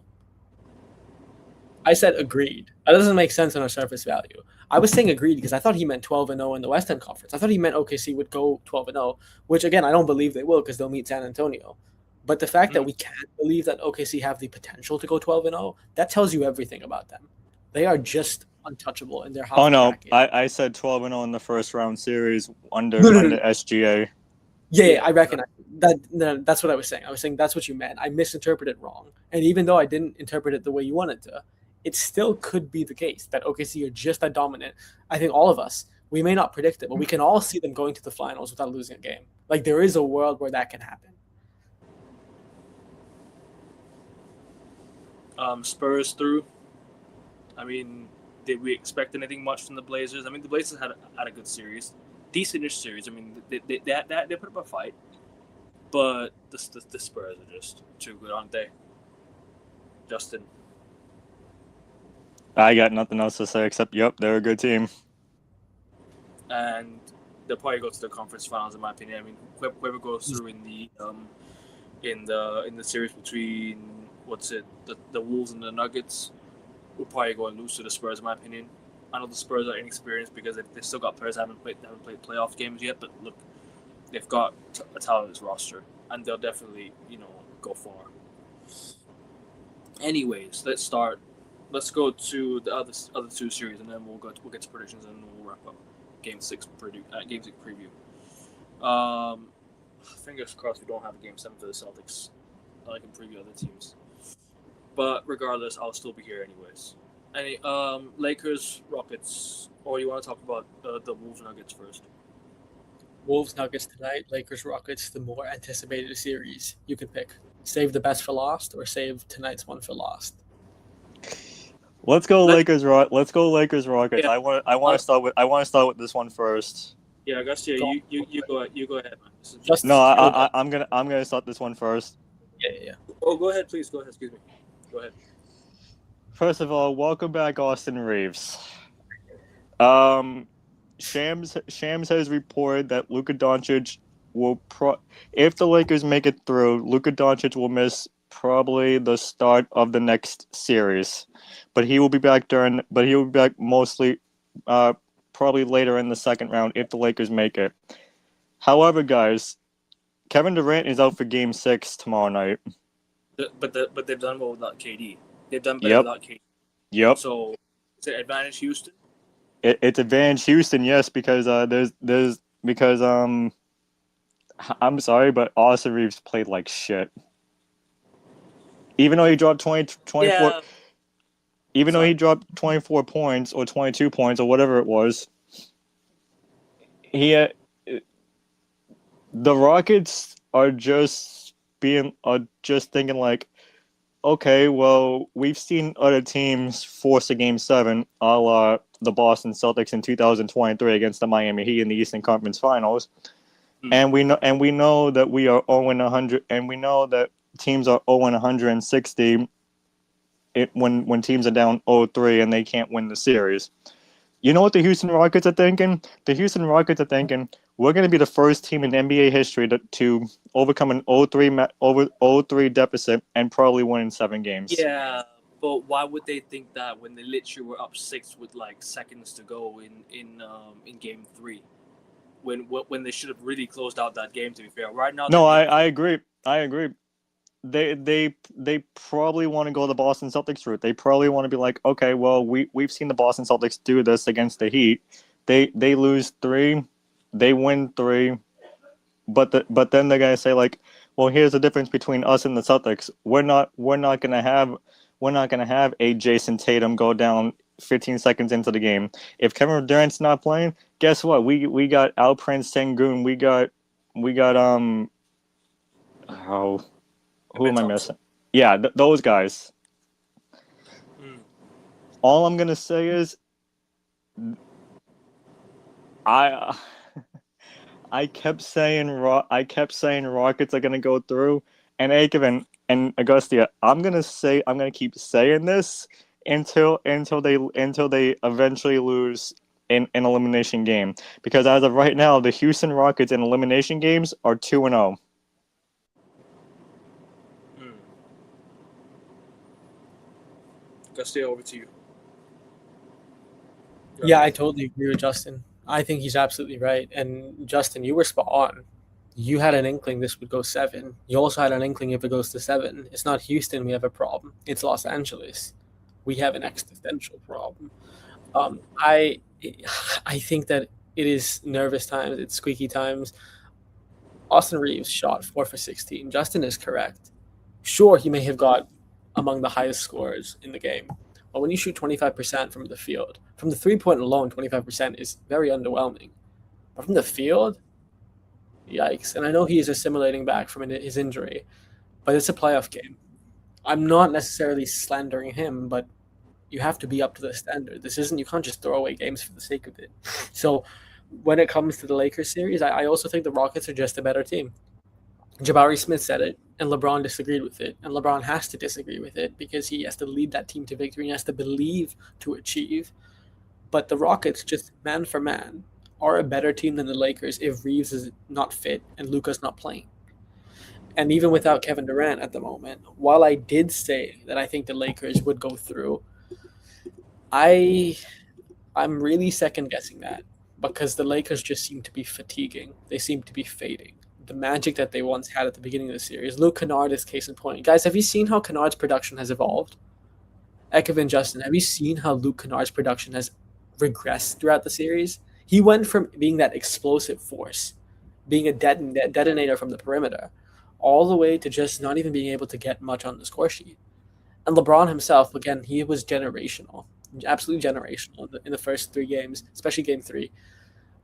I said agreed. That doesn't make sense on a surface value. I was saying agreed because I thought he meant 12-0 in the Western Conference. I thought he meant OKC would go 12-0, which, again, I don't believe they will because they'll meet San Antonio. But the fact that we can't believe that OKC have the potential to go 12-0, that tells you everything about them. They are just untouchable in their house. Oh, no. I said 12-0 in the first round series under SGA. Yeah, I recognize that. No, that's what I was saying. I was saying that's what you meant. I misinterpreted it wrong. And even though I didn't interpret it the way you wanted to, it still could be the case that OKC are just that dominant. I think all of us, we may not predict it, but we can all see them going to the finals without losing a game. Like, there is a world where that can happen. Spurs through. I mean, did we expect anything much from the Blazers? I mean, the Blazers had a good series, decentish series. I mean, they put up a fight, but the Spurs are just too good, aren't they? Justin, I got nothing else to say except, yep, they're a good team, and they'll probably go to the conference finals, in my opinion. I mean, whoever goes through in the series between the Wolves and the Nuggets will probably go and lose to the Spurs, in my opinion. I know the Spurs are inexperienced because they've still got players that haven't played playoff games yet, but look, they've got a talented roster, and they'll definitely, go far. Anyways, let's go to the other 2 series, and then we'll get to predictions, and we'll wrap up Game 6 preview. Fingers crossed we don't have a Game 7 for the Celtics. I can preview other teams. But regardless, I'll still be here anyways. Lakers, Rockets, or you want to talk about the Wolves Nuggets first? Wolves Nuggets tonight, Lakers Rockets, the more anticipated series. You can pick. Save the best for last, or save tonight's one for last? Let's go Lakers. Let's go Lakers Rockets. Yeah. I want to start with this one first. Yeah, Garcia, you go ahead, man. Just No, I'm gonna start this one first. Yeah. Oh, go ahead, please. Go ahead. Excuse me. Go ahead. First of all, welcome back, Austin Reeves. Shams has reported that Luka Doncic will if the Lakers make it through, Luka Doncic will miss probably the start of the next series, but he will be back mostly, probably later in the second round if the Lakers make it. However, guys, Kevin Durant is out for Game 6 tomorrow night. But they've done well without KD. They've done better without KD. Yep. So is it advantage Houston? It's advantage Houston, yes, because I'm sorry, but Austin Reeves played like shit. Even though he dropped 24, Yeah. even though he dropped 24 points or 22 points or whatever it was, the Rockets are just thinking like, okay, well, we've seen other teams force a Game 7, a la the Boston Celtics in 2023 against the Miami Heat in the Eastern Conference Finals, and we know that we are 0-100, and we know that teams are 0-160 when teams are down 0-3 and they can't win the series. You know what the Houston Rockets are thinking? The Houston Rockets are thinking, we're going to be the first team in NBA history to overcome an 0-3 deficit and probably win in 7 games. Yeah, but why would they think that when they literally were up 6 with like seconds to go in Game 3, when they should have really closed out that game? To be fair, right now. No, I agree. They probably want to go the Boston Celtics route. They probably want to be like, okay, well, we've seen the Boston Celtics do this against the Heat. They lose 3, they win 3, but then they're gonna say like, well, here's the difference between us and the Celtics. We're not gonna have a Jason Tatum go down 15 seconds into the game. If Kevin Durant's not playing, guess what? We got Alperen Sengun. We got who am I missing? Yeah, those guys. All I'm gonna say is, I kept saying Rockets are gonna go through, and Akeven and Augustia, I'm gonna keep saying this until they eventually lose in an elimination game, because as of right now, the Houston Rockets in elimination games are 2-0. Garcia, over to you. Yeah, I totally agree with Justin. I think he's absolutely right. And Justin, you were spot on. You had an inkling this would go 7. You also had an inkling if it goes to 7. It's not Houston we have a problem. It's Los Angeles. We have an existential problem. I think that it is nervous times. It's squeaky times. Austin Reeves shot 4 for 16. Justin is correct. Sure, he may have got among the highest scorers in the game. But when you shoot 25% from the field, from the 3-point alone, 25% is very underwhelming. But from the field, yikes. And I know he is assimilating back from his injury, but it's a playoff game. I'm not necessarily slandering him, but you have to be up to the standard. You can't just throw away games for the sake of it. So when it comes to the Lakers series, I also think the Rockets are just a better team. Jabari Smith said it, and LeBron disagreed with it. And LeBron has to disagree with it because he has to lead that team to victory and he has to believe to achieve. But the Rockets, just man for man, are a better team than the Lakers if Reeves is not fit and Luka's not playing. And even without Kevin Durant at the moment, while I did say that I think the Lakers would go through, I'm really second-guessing that because the Lakers just seem to be fatiguing. They seem to be fading. The magic that they once had at the beginning of the series. Luke Kennard is case in point. Guys, have you seen how Kennard's production has evolved? Ekov and Justin, have you seen how Luke Kennard's production has regressed throughout the series? He went from being that explosive force, being a detonator from the perimeter, all the way to just not even being able to get much on the score sheet. And LeBron himself, again, he was generational, absolutely generational in the first 3 games, especially Game 3.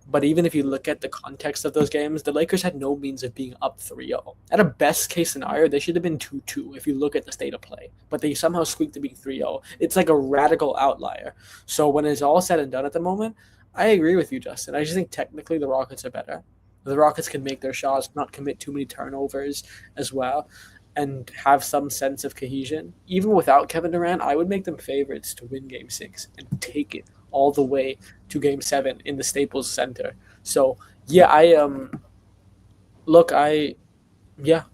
But even if you look at the context of those games, the Lakers had no means of being up 3-0. At a best case scenario, they should have been 2-2 if you look at the state of play. But they somehow squeaked to being 3-0. It's like a radical outlier. So when it's all said and done at the moment, I agree with you, Justin. I just think technically the Rockets are better. The Rockets can make their shots, not commit too many turnovers as well, and have some sense of cohesion. Even without Kevin Durant, I would make them favorites to win Game 6 and take it all the way to Game 7 in the Staples Center. So yeah, I agree. I guess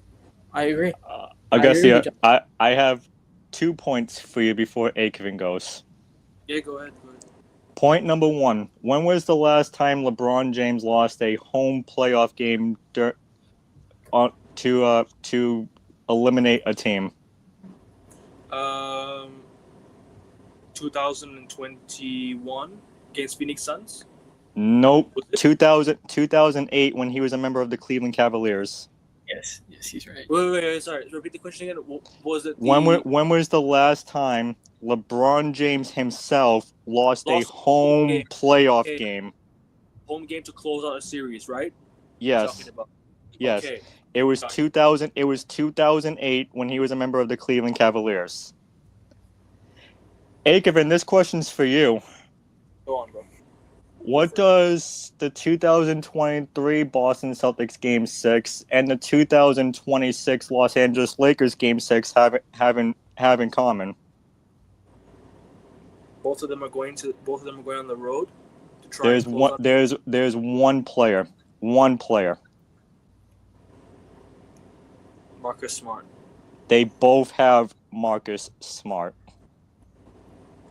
agree with you, I have 2 points for you before Kevin goes. Yeah, go ahead. Point number 1: when was the last time LeBron James lost a home playoff game to eliminate a team? 2021 against Phoenix Suns? Nope. 2008 when he was a member of the Cleveland Cavaliers. Yes, he's right. Wait, sorry. Repeat the question again. Was it When was the last time LeBron James himself lost a home playoff game? Home game to close out a series, right? Yes. Yes. Okay. It was 2000. It was 2008 when he was a member of the Cleveland Cavaliers. Akevin, this question's for you. Go on, bro. What does the 2023 Boston Celtics Game 6 and the 2026 Los Angeles Lakers Game 6 have in common? Both of them are going on the road to try. There's one player. Marcus Smart. They both have Marcus Smart.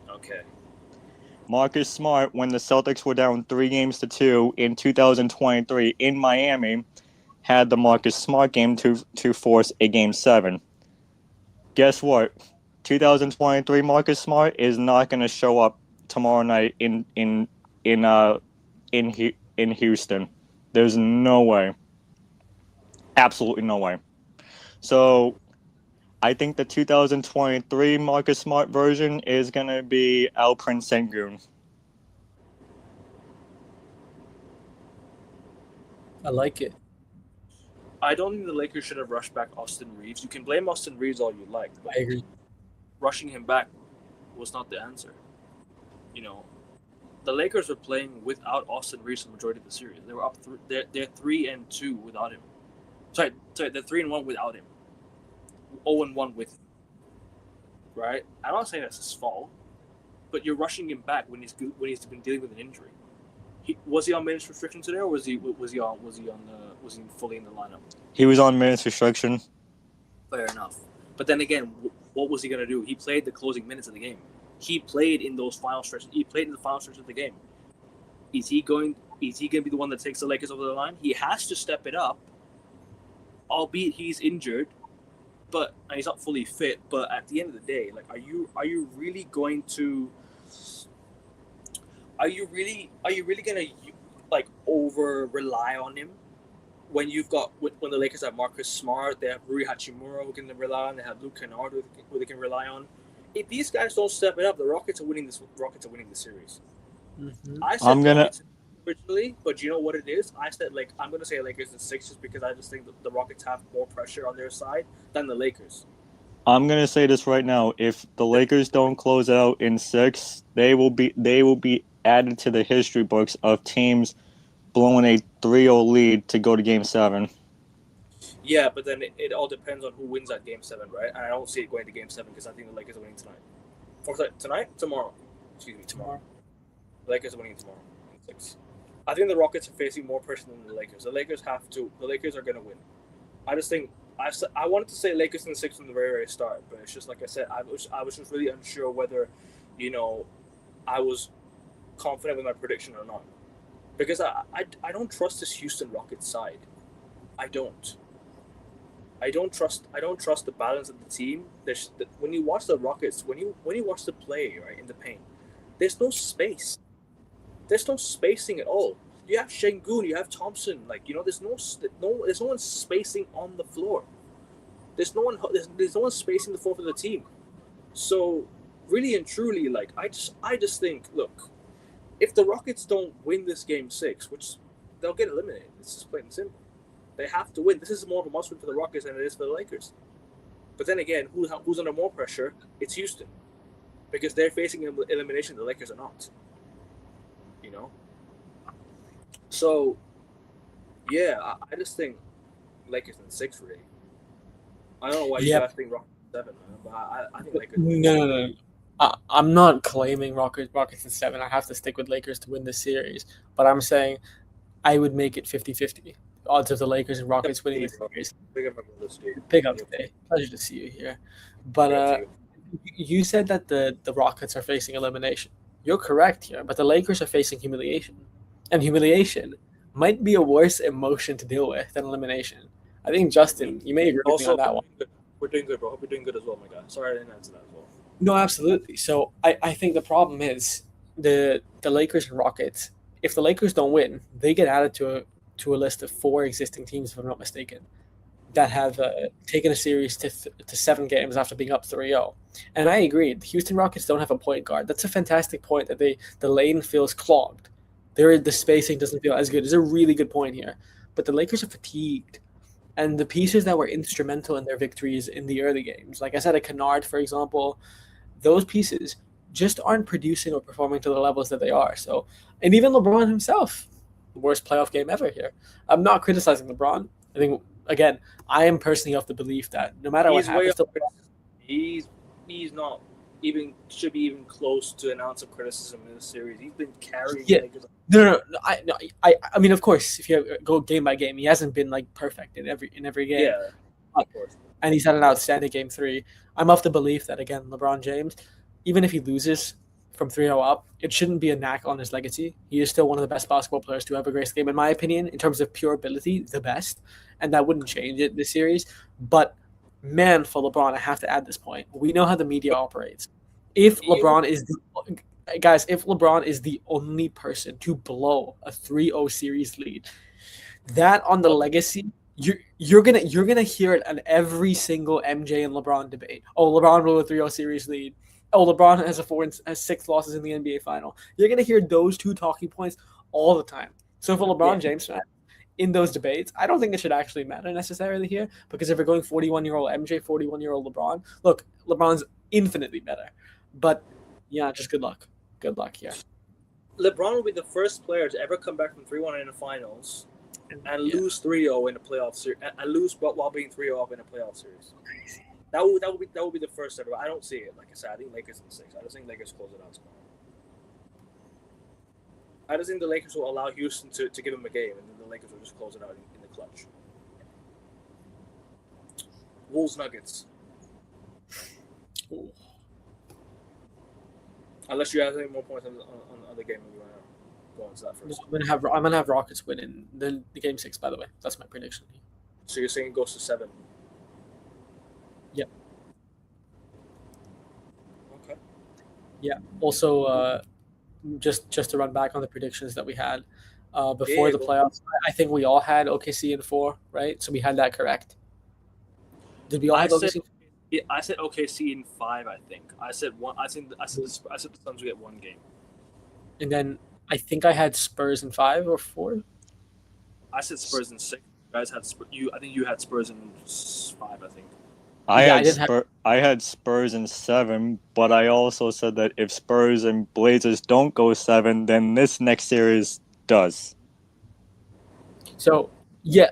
Okay. Marcus Smart, when the Celtics were down 3-2 in 2023 in Miami, had the Marcus Smart game to force a Game 7. Guess what? 2023 Marcus Smart is not going to show up tomorrow night in Houston. There's no way. Absolutely no way. So I think the 2023 Marcus Smart version is going to be Alperen Sengun. I like it. I don't think the Lakers should have rushed back Austin Reeves. You can blame Austin Reeves all you like, but I agree. Rushing him back was not the answer. You know, the Lakers were playing without Austin Reeves the majority of the series. They were up. They're 3-2 without him. Sorry, they're 3-1 without him. 0-1 with him. Right? I'm not saying that's his fault, but you're rushing him back when he's been dealing with an injury. Was he on minutes restriction today, or was he fully in the lineup? He was on minutes restriction. Fair enough. But then again, what was he going to do? He played the closing minutes of the game. He played in those final stretches. He played in the final stretch of the game. Is he going to be the one that takes the Lakers over the line? He has to step it up, albeit he's injured, but and he's not fully fit. But at the end of the day, like, are you really going to? Are you really gonna like over rely on him when the Lakers have Marcus Smart, they have Rui Hachimura who can rely on, they have Luke Kennard who they can rely on. If these guys don't step it up, the Rockets are winning the series. Mm-hmm. I said Rockets originally, but you know what it is? I said I'm gonna say Lakers in 6 just because I just think that the Rockets have more pressure on their side than the Lakers. I'm gonna say this right now: if the Lakers don't close out in 6, they will be added to the history books of teams blowing a 3-0 lead to go to Game 7. Yeah, but then it all depends on who wins that Game 7, right? And I don't see it going to Game 7 because I think the Lakers are winning tonight. Or tomorrow. Excuse me, tomorrow. The Lakers are winning tomorrow in 6. I think the Rockets are facing more pressure than the Lakers. The Lakers are going to win. I just think I wanted to say Lakers in 6 from the very, very start, but it's just like I said, I was just really unsure whether, I was confident with my prediction or not, because I don't trust this Houston Rockets side. I don't trust the balance of the team. When you watch the Rockets, when you watch the play right in the paint, there's no space. There's no spacing at all. You have Şengün, you have Thompson. There's no one spacing on the floor. There's no one spacing the floor for the team. So really and truly, I just think, look, if the Rockets don't win this game 6, which they'll get eliminated. It's just plain and simple. They have to win. This is more of a must-win for the Rockets than it is for the Lakers. But then again, who's under more pressure? It's Houston, because they're facing elimination. The Lakers are not. You know. So, yeah, I just think Lakers in 6 really. I don't know why you guys think Rockets in 7, man, but I think Lakers. No. I'm not claiming Rockets in 7. I have to stick with Lakers to win this series. But I'm saying I would make it 50-50. Odds of the Lakers and Rockets winning the series. Big up today. Pleasure to see you here. But you said that the Rockets are facing elimination. You're correct here, but the Lakers are facing humiliation. And humiliation might be a worse emotion to deal with than elimination. I think, Justin, you may agree with me on that one. We're doing good, bro. Hope you're doing good as well, my guy. Sorry I didn't answer that as well. No, absolutely. So I think the problem is the Lakers and Rockets. If the Lakers don't win, they get added to a list of 4 existing teams, if I'm not mistaken, that have taken a series to 7 games after being up 3-0. And I agree. The Houston Rockets don't have a point guard. That's a fantastic point that the lane feels clogged. The spacing doesn't feel as good. It's a really good point here. But the Lakers are fatigued. And the pieces that were instrumental in their victories in the early games, like I said, a Kennard, for example, those pieces just aren't producing or performing to the levels that they are. So, and even LeBron himself, worst playoff game ever here. I'm not criticizing LeBron. I think, again, I am personally of the belief that no matter what happens, he's not even should be even close to an ounce of criticism in this series. He's been carrying. Yeah. No. I mean, of course, if you go game by game, he hasn't been like perfect in every game. Yeah, of course. And he's had an outstanding game 3. I'm of the belief that, again, LeBron James, even if he loses from 3-0 up, it shouldn't be a knack on his legacy. He is still one of the best basketball players to ever grace the game, in my opinion, in terms of pure ability, the best. And that wouldn't change it this series. But, man, for LeBron, I have to add this point. We know how the media operates. If LeBron is the only person to blow a 3-0 series lead, that on the legacy, you're gonna hear it on every single MJ and LeBron debate. Oh, LeBron blew a 3-0 series lead. Oh, LeBron has 6 losses in the NBA final. You're gonna hear those 2 talking points all the time. So for LeBron James fan, in those debates, I don't think it should actually matter necessarily here, because if we're going 41-year-old MJ, 41-year-old LeBron, look, LeBron's infinitely better. But yeah, just good luck. Good luck here. LeBron will be the first player to ever come back from 3-1 in the finals and lose 3-0 in a playoff series, and lose while being 3-0 up in a playoff series. That would be the first ever. I don't see it. Like I said, I think Lakers in 6. I just think Lakers close it out tomorrow. I just think the Lakers will allow Houston to give them a game, and then the Lakers will just close it out in the clutch. Wolves Nuggets. Ooh. Unless you have any more points on the other game, you want to go on to that first. I'm gonna have Rockets win in the game 6. By the way, that's my prediction. So you're saying it goes to 7? Yep. Okay. Yeah. Also, just to run back on the predictions that we had before the playoffs, I think we all had OKC in 4, right? So we had that correct. Did we all have OKC? Yeah, I said OKC in 5. I think I said 1. I said the Suns will get 1 game. And then I think I had Spurs in 5 or 4. I said Spurs in 6. You guys had I think you had Spurs in 5. I think. I had Spurs in 7, but I also said that if Spurs and Blazers don't go 7, then this next series does. So yeah,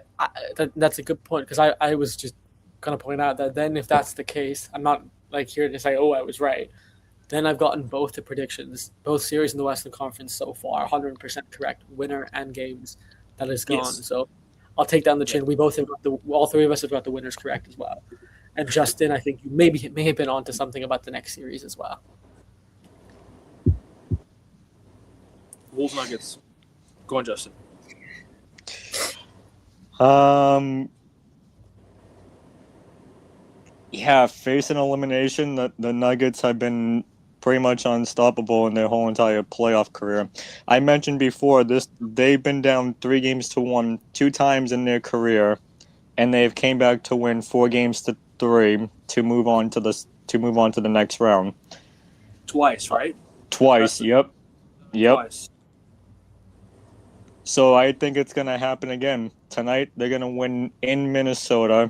that's a good point, because I was just going to point out that then if that's the case, I'm not like here to say, oh, I was right. Then I've gotten both the predictions, both series in the Western Conference so far, 100% correct, winner and games that is gone. Yes. So I'll take down the chin. We both have all 3 of us have got the winners correct as well. And Justin, I think you may have been onto something about the next series as well. Wolves Nuggets. Go on, Justin. Yeah, facing elimination, the Nuggets have been pretty much unstoppable in their whole entire playoff career. I mentioned before they've been down 3-1 2 times in their career, and they've came back to win 4-3 to move on to the next round. Twice, right? Twice. Yep. Twice. So I think it's gonna happen again tonight. They're gonna win in Minnesota,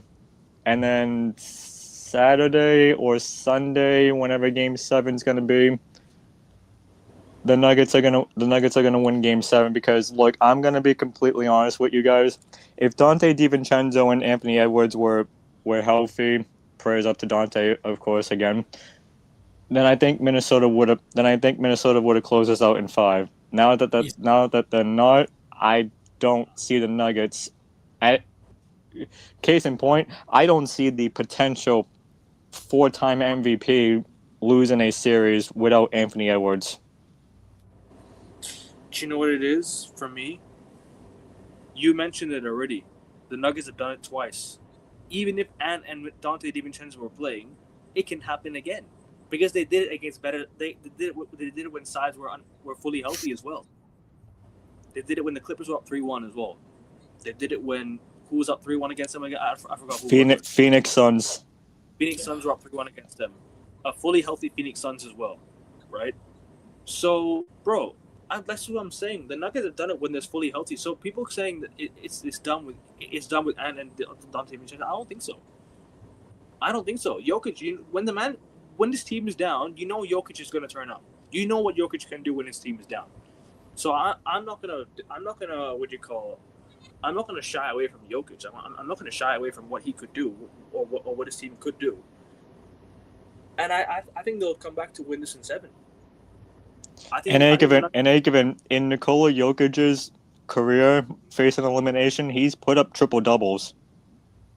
and then Saturday or Sunday, whenever Game 7's gonna be, the Nuggets are gonna win Game 7 because look, I'm gonna be completely honest with you guys. If Dante DiVincenzo and Anthony Edwards were healthy, prayers up to Dante, of course, again. Then I think Minnesota would have. Then I think Minnesota would have closed us out in 5. Now that they're not, I don't see the Nuggets. Case in point, I don't see the potential 4-time MVP losing a series without Anthony Edwards. Do you know what it is for me? You mentioned it already. The Nuggets have done it twice. Even if Ant and Dante DiVincenzo were playing, it can happen again because they did it against better. They did it when sides were fully healthy as well. They did it when the Clippers were up 3-1 as well. They did it when who was up 3-1 against them again? I forgot who. Phoenix Suns. Phoenix Suns were up 3-1 against them. A fully healthy Phoenix Suns as well, right? So, bro, that's what I'm saying. The Nuggets have done it when they're fully healthy. So people saying that it's done with Ant and Dante DiVincenzo. I don't think so. Jokic, when this team is down, you know Jokic is going to turn up. You know what Jokic can do when his team is down. So I'm not gonna I'm not gonna shy away from Jokic. I'm not gonna shy away from what he could do or what his team could do. And I think they'll come back to win this in 7. In Nikola Jokic's career facing elimination, he's put up triple doubles.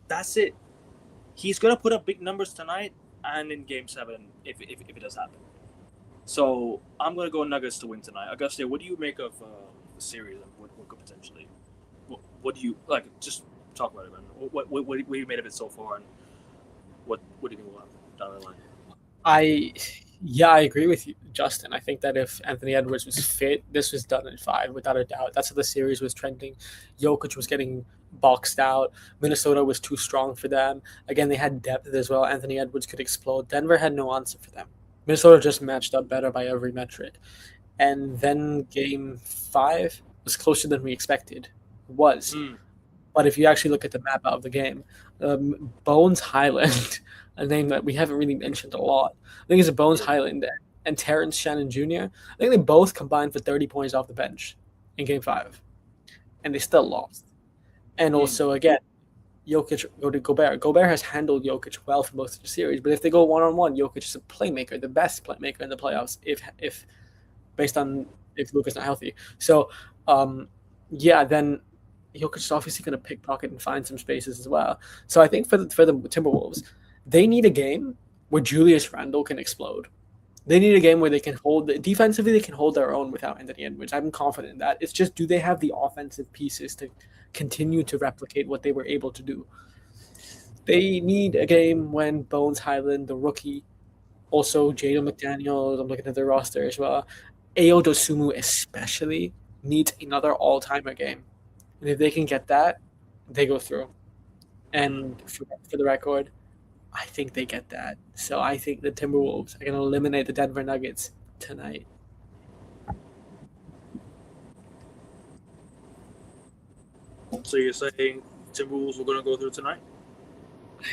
That's it. He's gonna put up big numbers tonight and in Game 7 if it does happen. So I'm gonna go Nuggets to win tonight. Auguste, what do you make of the series and what could potentially? What do you like? Just talk about it, man. What you made of it so far, and what do you think will happen down the line? I agree with you, Justin. I think that if Anthony Edwards was fit, this was done in 5 without a doubt. That's how the series was trending. Jokic was getting boxed out. Minnesota was too strong for them. Again, they had depth as well. Anthony Edwards could explode. Denver had no answer for them. Minnesota just matched up better by every metric. And then Game 5 was closer than we expected. It was. But if you actually look at the map out of the game, Bones Highland, a name that we haven't really mentioned a lot. I think it's Bones Highland and Terrence Shannon Jr. I think they both combined for 30 points off the bench in Game 5. And they still lost. And also, again, Jokic go to Gobert. Gobert has handled Jokic well for most of the series, but if they go one-on-one, Jokic is a playmaker, the best playmaker in the playoffs, if based on if Luka's not healthy. So, then Jokic is obviously going to pickpocket and find some spaces as well. So I think for the Timberwolves, they need a game where Julius Randle can explode. They need a game where they can defensively, they can hold their own without Anthony Edwards. I'm confident in that. It's just, do they have the offensive pieces to continue to replicate what they were able to do? They need a game when Bones Highland, the rookie, also Jaden McDaniels, I'm looking at their roster as well, Ayo Dosunmu especially, needs another all-timer game. And if they can get that, they go through. And for the record, I think they get that. So I think the Timberwolves are going to eliminate the Denver Nuggets tonight. So you're saying Timberwolves are going to go through tonight?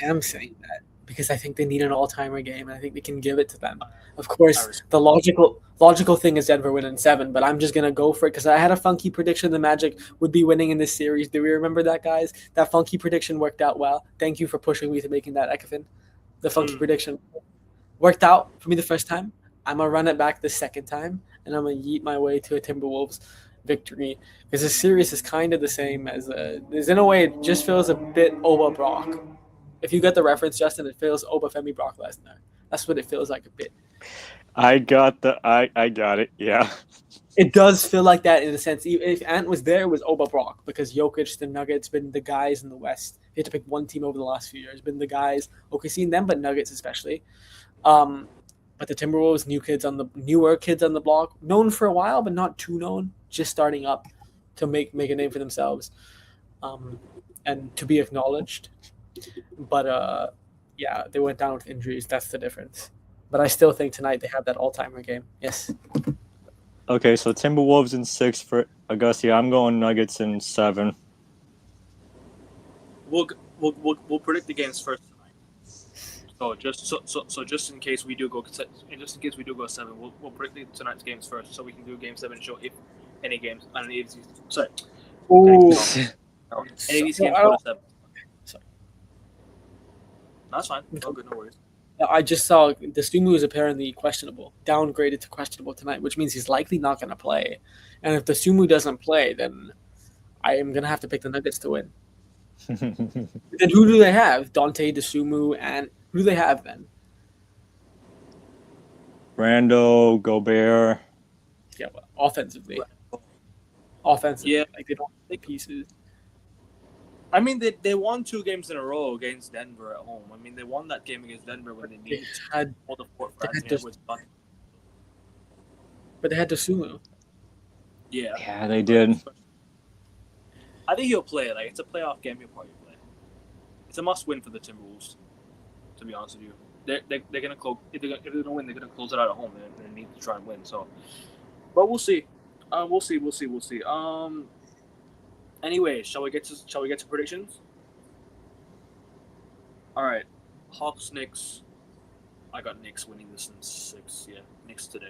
I am saying that because I think they need an all-timer game, and I think they can give it to them. Of course, the logical thing is Denver winning 7, but I'm just going to go for it because I had a funky prediction the Magic would be winning in this series. Do we remember that, guys? That funky prediction worked out well. Thank you for pushing me to making that, Ekafin. The funky prediction worked out for me the first time. I'm going to run it back the second time, and I'm going to yeet my way to a Timberwolves victory because the series is kind of the same as in a way it just feels a bit Oba Brock. If you get the reference, Justin, it feels Oba Femi Brock Lesnar. That's what it feels like a bit. I got it. Yeah, it does feel like that in a sense. If Ant was there, it was Oba Brock because Jokic, the Nuggets, been the guys in the West. You had to pick one team over the last few years. Been the guys, OKC and them, but Nuggets especially. But the Timberwolves, newer kids on the block, known for a while, but not too known, just starting up to make a name for themselves, and to be acknowledged. But they went down with injuries. That's the difference. But I still think tonight they have that all-timer game. Yes. Okay, so Timberwolves in 6 for Augusta. I'm going Nuggets in 7. We'll predict the games first tonight. So just in case we do go 7, we'll predict tonight's games first, so we can do game 7 and show if any games. I don't know. Sorry. Ooh. Any of these games go to 7. Sorry. That's fine. Oh, good, no worries. I just saw the Sumu is apparently questionable, downgraded to questionable tonight, which means he's likely not going to play. And if the Sumu doesn't play, then I am going to have to pick the Nuggets to win. Then who do they have? Dante, DeSumo, and who do they have then? Rando, Gobert. Yeah, well, offensively. Yeah, like they don't have pieces. I mean, they won 2 games in a row against Denver at home. I mean, they won that game against Denver when they needed all the 4 France was done. But they had DeSumo. Yeah, they did. I think he'll play. Like, it's a playoff game. He'll probably play. It's a must-win for the Timberwolves. To be honest with you, they're gonna close. If they're gonna win, they're gonna close it out at home. They need to try and win. So, but we'll see. We'll see. Anyway, shall we get to predictions? All right, Hawks Knicks. I got Knicks winning this in 6. Yeah, Knicks today.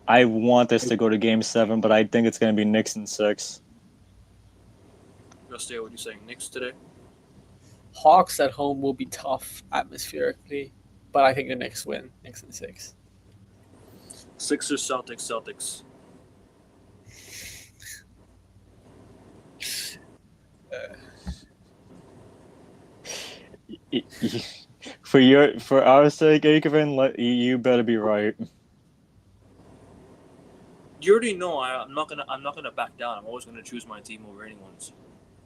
I want this to go to Game 7, but I think it's going to be Knicks in 6. Justin, what are you saying? Knicks today? Hawks at home will be tough atmospherically, but I think the Knicks win. Knicks in 6. Sixers, Celtics. For our sake, Akeven, you better be right. You already know I'm not gonna back down. I'm always gonna choose my team over anyone's.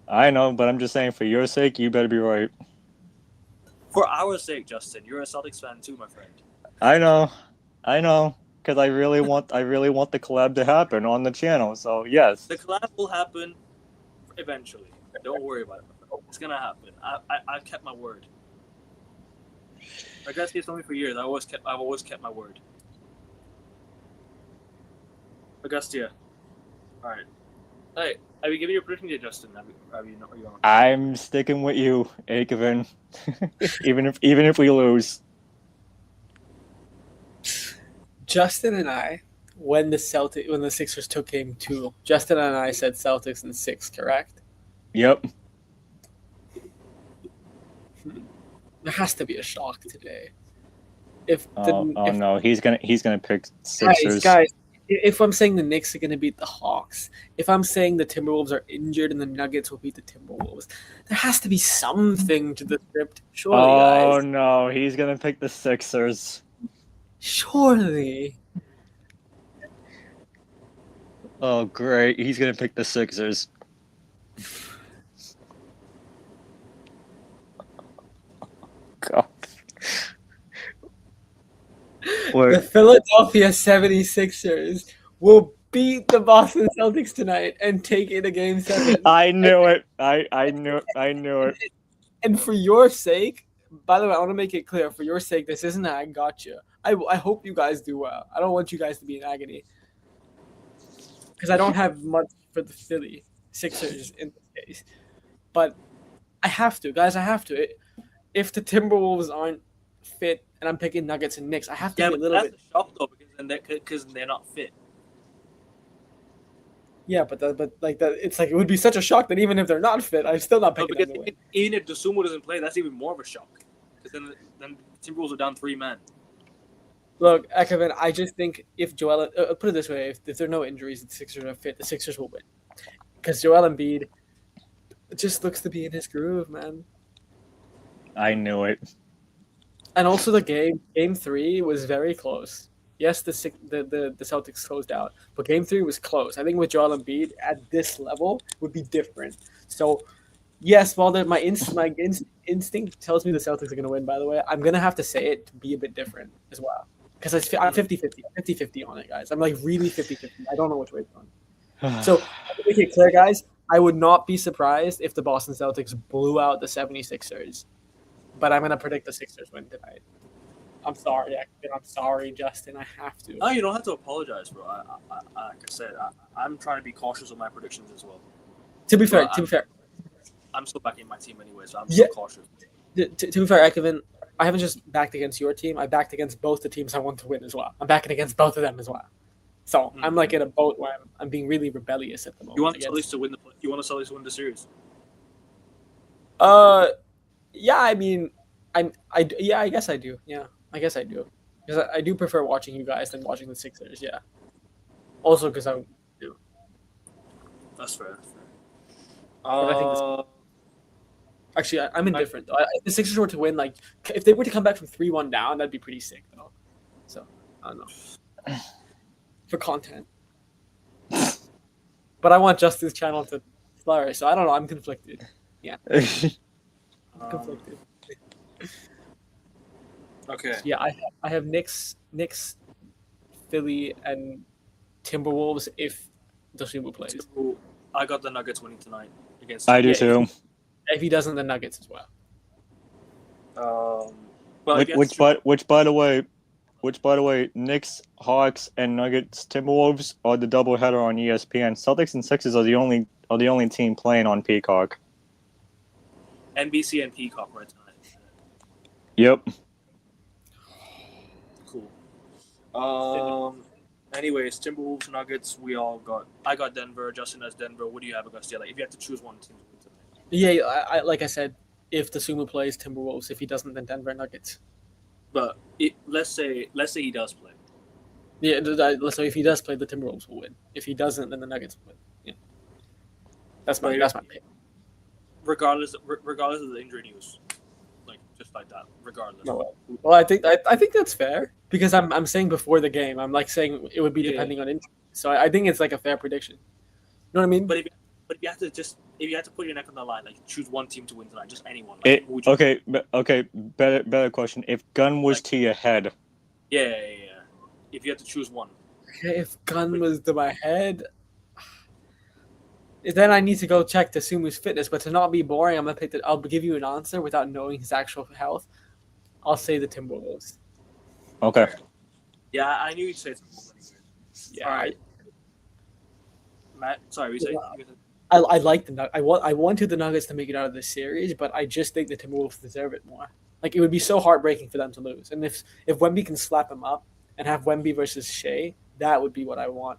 I know, but I'm just saying, for your sake, you better be right. For our sake, Justin, you're a Celtics fan too, my friend. I know, because I really want the collab to happen on the channel. So yes, the collab will happen eventually. Don't worry about it. It's gonna happen. I've kept my word. I guess it's only for years. I've always kept my word. Augustia. All right. Hey, have you given your prediction yet, Justin? Have you not? I'm sticking with you, Akeven. even if we lose. Justin and I, when the Sixers took Game 2, Justin and I said Celtics in 6, correct? Yep. There has to be a shock today. No, he's gonna pick Sixers. Guys, if I'm saying the Knicks are gonna beat the Hawks, if I'm saying the Timberwolves are injured and the Nuggets will beat the Timberwolves, there has to be something to the script. Surely, guys. Oh no, he's gonna pick the Sixers. Surely. Oh great, he's gonna pick the Sixers. God. The Philadelphia 76ers will beat the Boston Celtics tonight and take it to Game 7. I knew it. I knew it. And for your sake, by the way, I want to make it clear, for your sake, this isn't I got you. I hope you guys do well. I don't want you guys to be in agony. Because I don't have much for the Philly Sixers in this case. But I have to, guys. I have to. If the Timberwolves aren't fit and I'm picking Nuggets and Knicks, I have to be a little bit. That's a shock, though, because they're not fit. Yeah, but it's like it would be such a shock that even if they're not fit, I'm still not picking them to win. Even if DeSumo doesn't play, that's even more of a shock. Because then the Timberwolves are down 3 men. Look, Kevin, I just think if Joel, put it this way, if there are no injuries, the Sixers are fit, the Sixers will win. Because Joel Embiid just looks to be in his groove, man. I knew it. And also the game 3 was very close. Yes, the Celtics closed out, but Game 3 was close. I think with Joel Embiid at this level would be different. So, yes, while my instinct tells me the Celtics are going to win, by the way, I'm going to have to say it to be a bit different as well. Because I'm 50-50 on it, guys. I'm like really 50-50. I don't know which way it's going. So, to make it clear, guys, I would not be surprised if the Boston Celtics blew out the 76ers. But I'm going to predict the Sixers win tonight. I'm sorry, I'm sorry, Justin. I have to. No, you don't have to apologize, bro. Like I said, I'm trying to be cautious with my predictions as well. To be fair, I'm still backing my team anyway, so I'm Yeah. still cautious. To be fair, Ekevin, I haven't just backed against your team. I backed against both the teams I want to win as well. I'm backing against both of them as well. So I'm like in a boat where I'm being really rebellious at the moment. You want Celtics to win to win the series? Yeah. I mean, I guess I do. Yeah, I guess I do. Because I do prefer watching you guys than watching the Sixers. Yeah. Also, because I do. That's fair. But I think actually, I'm indifferent. If the Sixers were to win, like if they were to come back from 3-1 down, that'd be pretty sick, though. So I don't know. For content. But I want Justin's channel to flourish, so I don't know. I'm conflicted. Yeah. Conflicted. Okay. Yeah, I have Knicks, Philly, and Timberwolves if Dosunmu plays. I got the Nuggets winning tonight against. I do too. If he doesn't, the Nuggets as well. Which by the way, Knicks, Hawks, and Nuggets, Timberwolves are the doubleheader on ESPN. Celtics and Sixers are the only team playing on Peacock. NBC and Peacock right tonight. Yep. Cool. Anyways, Timberwolves, Nuggets. I got Denver. Justin has Denver. What do you have against Like, if you had to choose one team to win tonight. Yeah, I like I said, if Dosunmu plays, Timberwolves. If he doesn't, then Denver Nuggets. But let's say he does play. Yeah, so if he does play, the Timberwolves will win. If he doesn't, then the Nuggets will win. Yeah, that's my pick. Regardless of the injury news, like just like that. Regardless. No, well, I think that's fair because I'm saying before the game. I'm like saying it would be depending on injury. So I think it's like a fair prediction. You know what I mean? But if you had to put your neck on the line, like choose one team to win tonight, just anyone. Better question. If gun was to your head. Yeah. If you had to choose one. Okay, if gun was to my head, then I need to go check Dosumu's fitness. But to not be boring, I'll give you an answer without knowing his actual health. I'll say the Timberwolves. Okay. Yeah, I knew you'd say Timberwolves. Yeah. All right. Matt, sorry, we say. I like the Nuggets. I wanted the Nuggets to make it out of this series, but I just think the Timberwolves deserve it more. Like it would be so heartbreaking for them to lose, and if Wemby can slap them up and have Wemby versus Shea, that would be what I want.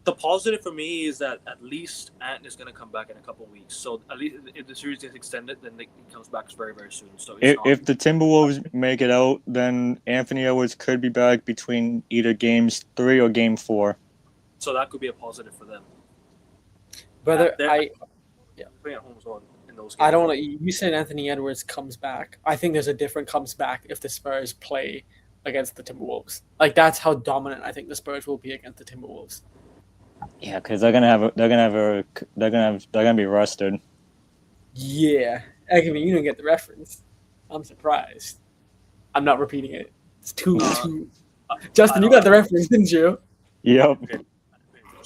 The positive for me is that at least Ant is going to come back in a couple of weeks. So at least if the series gets extended, then he comes back very, very soon. So if the Timberwolves make it out, then Anthony Edwards could be back between either games 3 or game 4. So that could be a positive for them. Brother, playing at home as well in those games. I don't know. You said Anthony Edwards comes back. I think there's a different comes back if the Spurs play against the Timberwolves. Like that's how dominant I think the Spurs will be against the Timberwolves. Yeah, because they're gonna be rusted. Yeah, I mean you didn't get the reference. I'm surprised. I'm not repeating it. It's too. Justin, you got the reference, didn't you? Yep. Okay.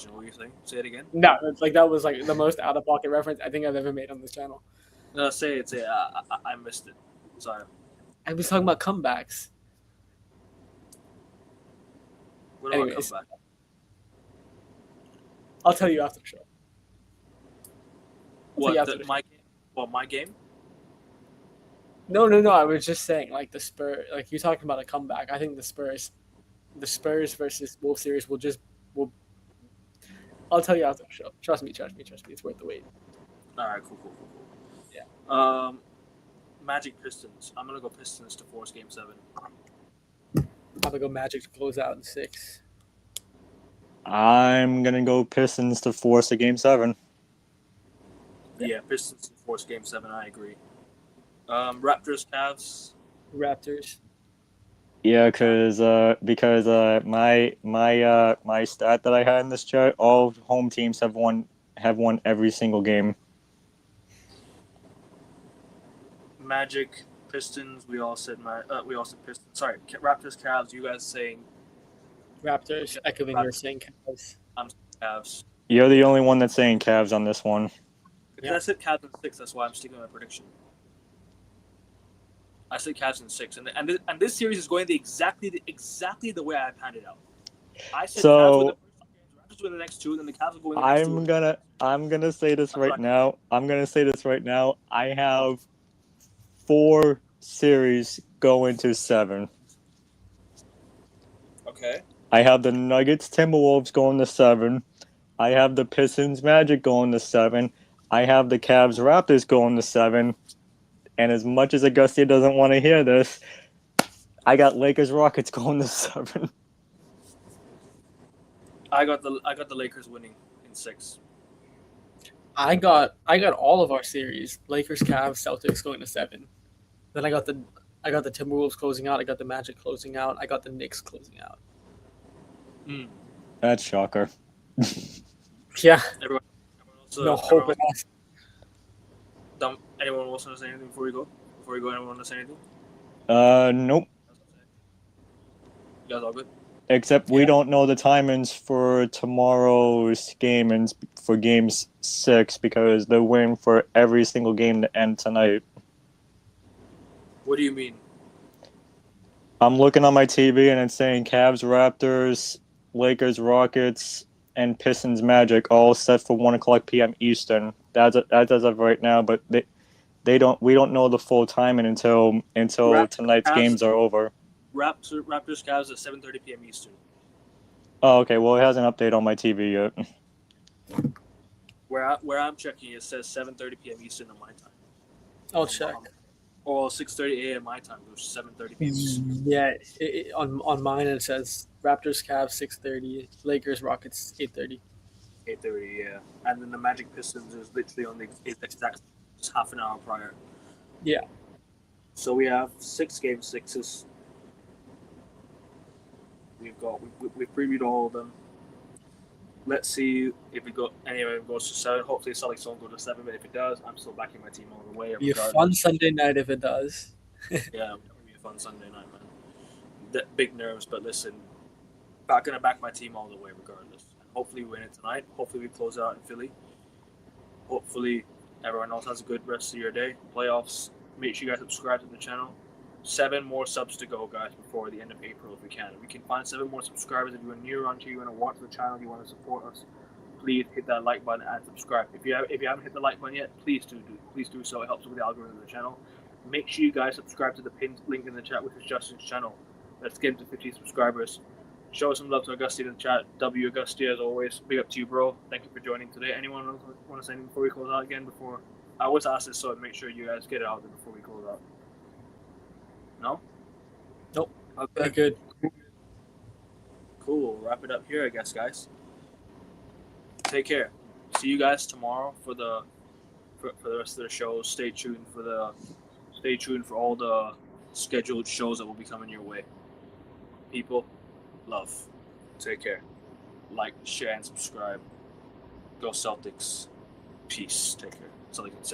What were you saying? Say it again. No, it's like that was like the most out of pocket reference I think I've ever made on this channel. No, say it. I missed it. Sorry. I was talking about comebacks. What about comeback? I'll tell you after the show. My game? No. I was just saying, like the Spurs. Like you're talking about a comeback. I think the Spurs versus Wolves series will. I'll tell you after the show. Trust me. It's worth the wait. All right, cool. Yeah. Magic Pistons. I'm gonna go Pistons to force Game 7. I'm gonna go Magic to close out in 6. I'm gonna go Pistons to force a Game 7. Yeah, Pistons to force Game 7. I agree. Raptors, Cavs. Raptors. Yeah, because my stat that I had in this chart, all home teams have won every single game. Magic, Pistons. We all said Pistons. Sorry, Raptors, Cavs. You guys saying Raptors. Echoing your saying Cavs. I'm Cavs. You're the only one that's saying Cavs on this one. Because I said Cavs in 6. That's why I'm sticking with my prediction. I said Cavs in 6, and this series is going exactly the way I planned it out. I said Cavs win the first 2 games, Raptors win the next 2, then the Cavs will go in the next 2. I'm gonna say this right now. I have 4 series going to 7. Okay. I have the Nuggets Timberwolves going to 7. I have the Pistons Magic going to 7. I have the Cavs Raptors going to 7. And as much as Augusta doesn't want to hear this, I got Lakers Rockets going to 7. I got the Lakers winning in 6. I got all of our series: Lakers, Cavs, Celtics going to 7. Then I got the Timberwolves closing out. I got the Magic closing out. I got the Knicks closing out. That's shocker. Yeah. Everyone No hope in us. Anyone else want to say anything before we go? Anyone want to say anything? Nope. You guys all good? Except we don't know the timings for tomorrow's game and for Game 6 because they're waiting for every single game to end tonight. What do you mean? I'm looking on my TV and it's saying Cavs, Raptors, Lakers, Rockets, and Pistons Magic all set for 1:00 p.m. Eastern. That's as of right now, but we don't know the full timing until tonight's games are over. Raptors Cavs at 7:30 p.m. Eastern. Oh, okay. Well, it has an update on my TV yet. Where I'm checking, it says 7:30 p.m. Eastern on my time. I'll check. Or 6:30 a.m. my time, which is 7:30 p.m. Eastern. Yeah, on mine it says Raptors, Cavs 6:30, Lakers, Rockets 8:30. 8:30, yeah. And then the Magic Pistons is literally on the exact half an hour prior. Yeah. So we have 6 game 6s. We've previewed all of them. Let's see if any of them goes to 7. Hopefully Celtics don't go to 7, but if it does, I'm still backing my team all the way. Be a fun Sunday night if it does. Yeah, it'll be a fun Sunday night, man. Big nerves, but listen, I'm gonna back my team all the way regardless. And hopefully we win it tonight. Hopefully we close out in Philly. Hopefully everyone else has a good rest of your day. Playoffs. Make sure you guys subscribe to the channel. 7 more subs to go, guys, before the end of April if we can. We can find 7 more subscribers. If you're new around here, you want to watch the channel, you want to support us, please hit that like button and subscribe. If you haven't hit the like button yet, please do so. It helps with the algorithm of the channel. Make sure you guys subscribe to the pinned link in the chat, which is Justin's channel. Let's get him to 50 subscribers. Show some love to Augusti in the chat. W Augusti, as always. Big up to you, bro. Thank you for joining today. Anyone else want to say anything before we close out again? I always ask this, so make sure you guys get it out there before we close out. No? Nope. Okay. Good. Cool. Wrap it up here, I guess, guys. Take care. See you guys tomorrow for the rest of the shows. Stay tuned for all the scheduled shows that will be coming your way. People, love. Take care. Like, share, and subscribe. Go Celtics. Peace. Take care. That's all I can say.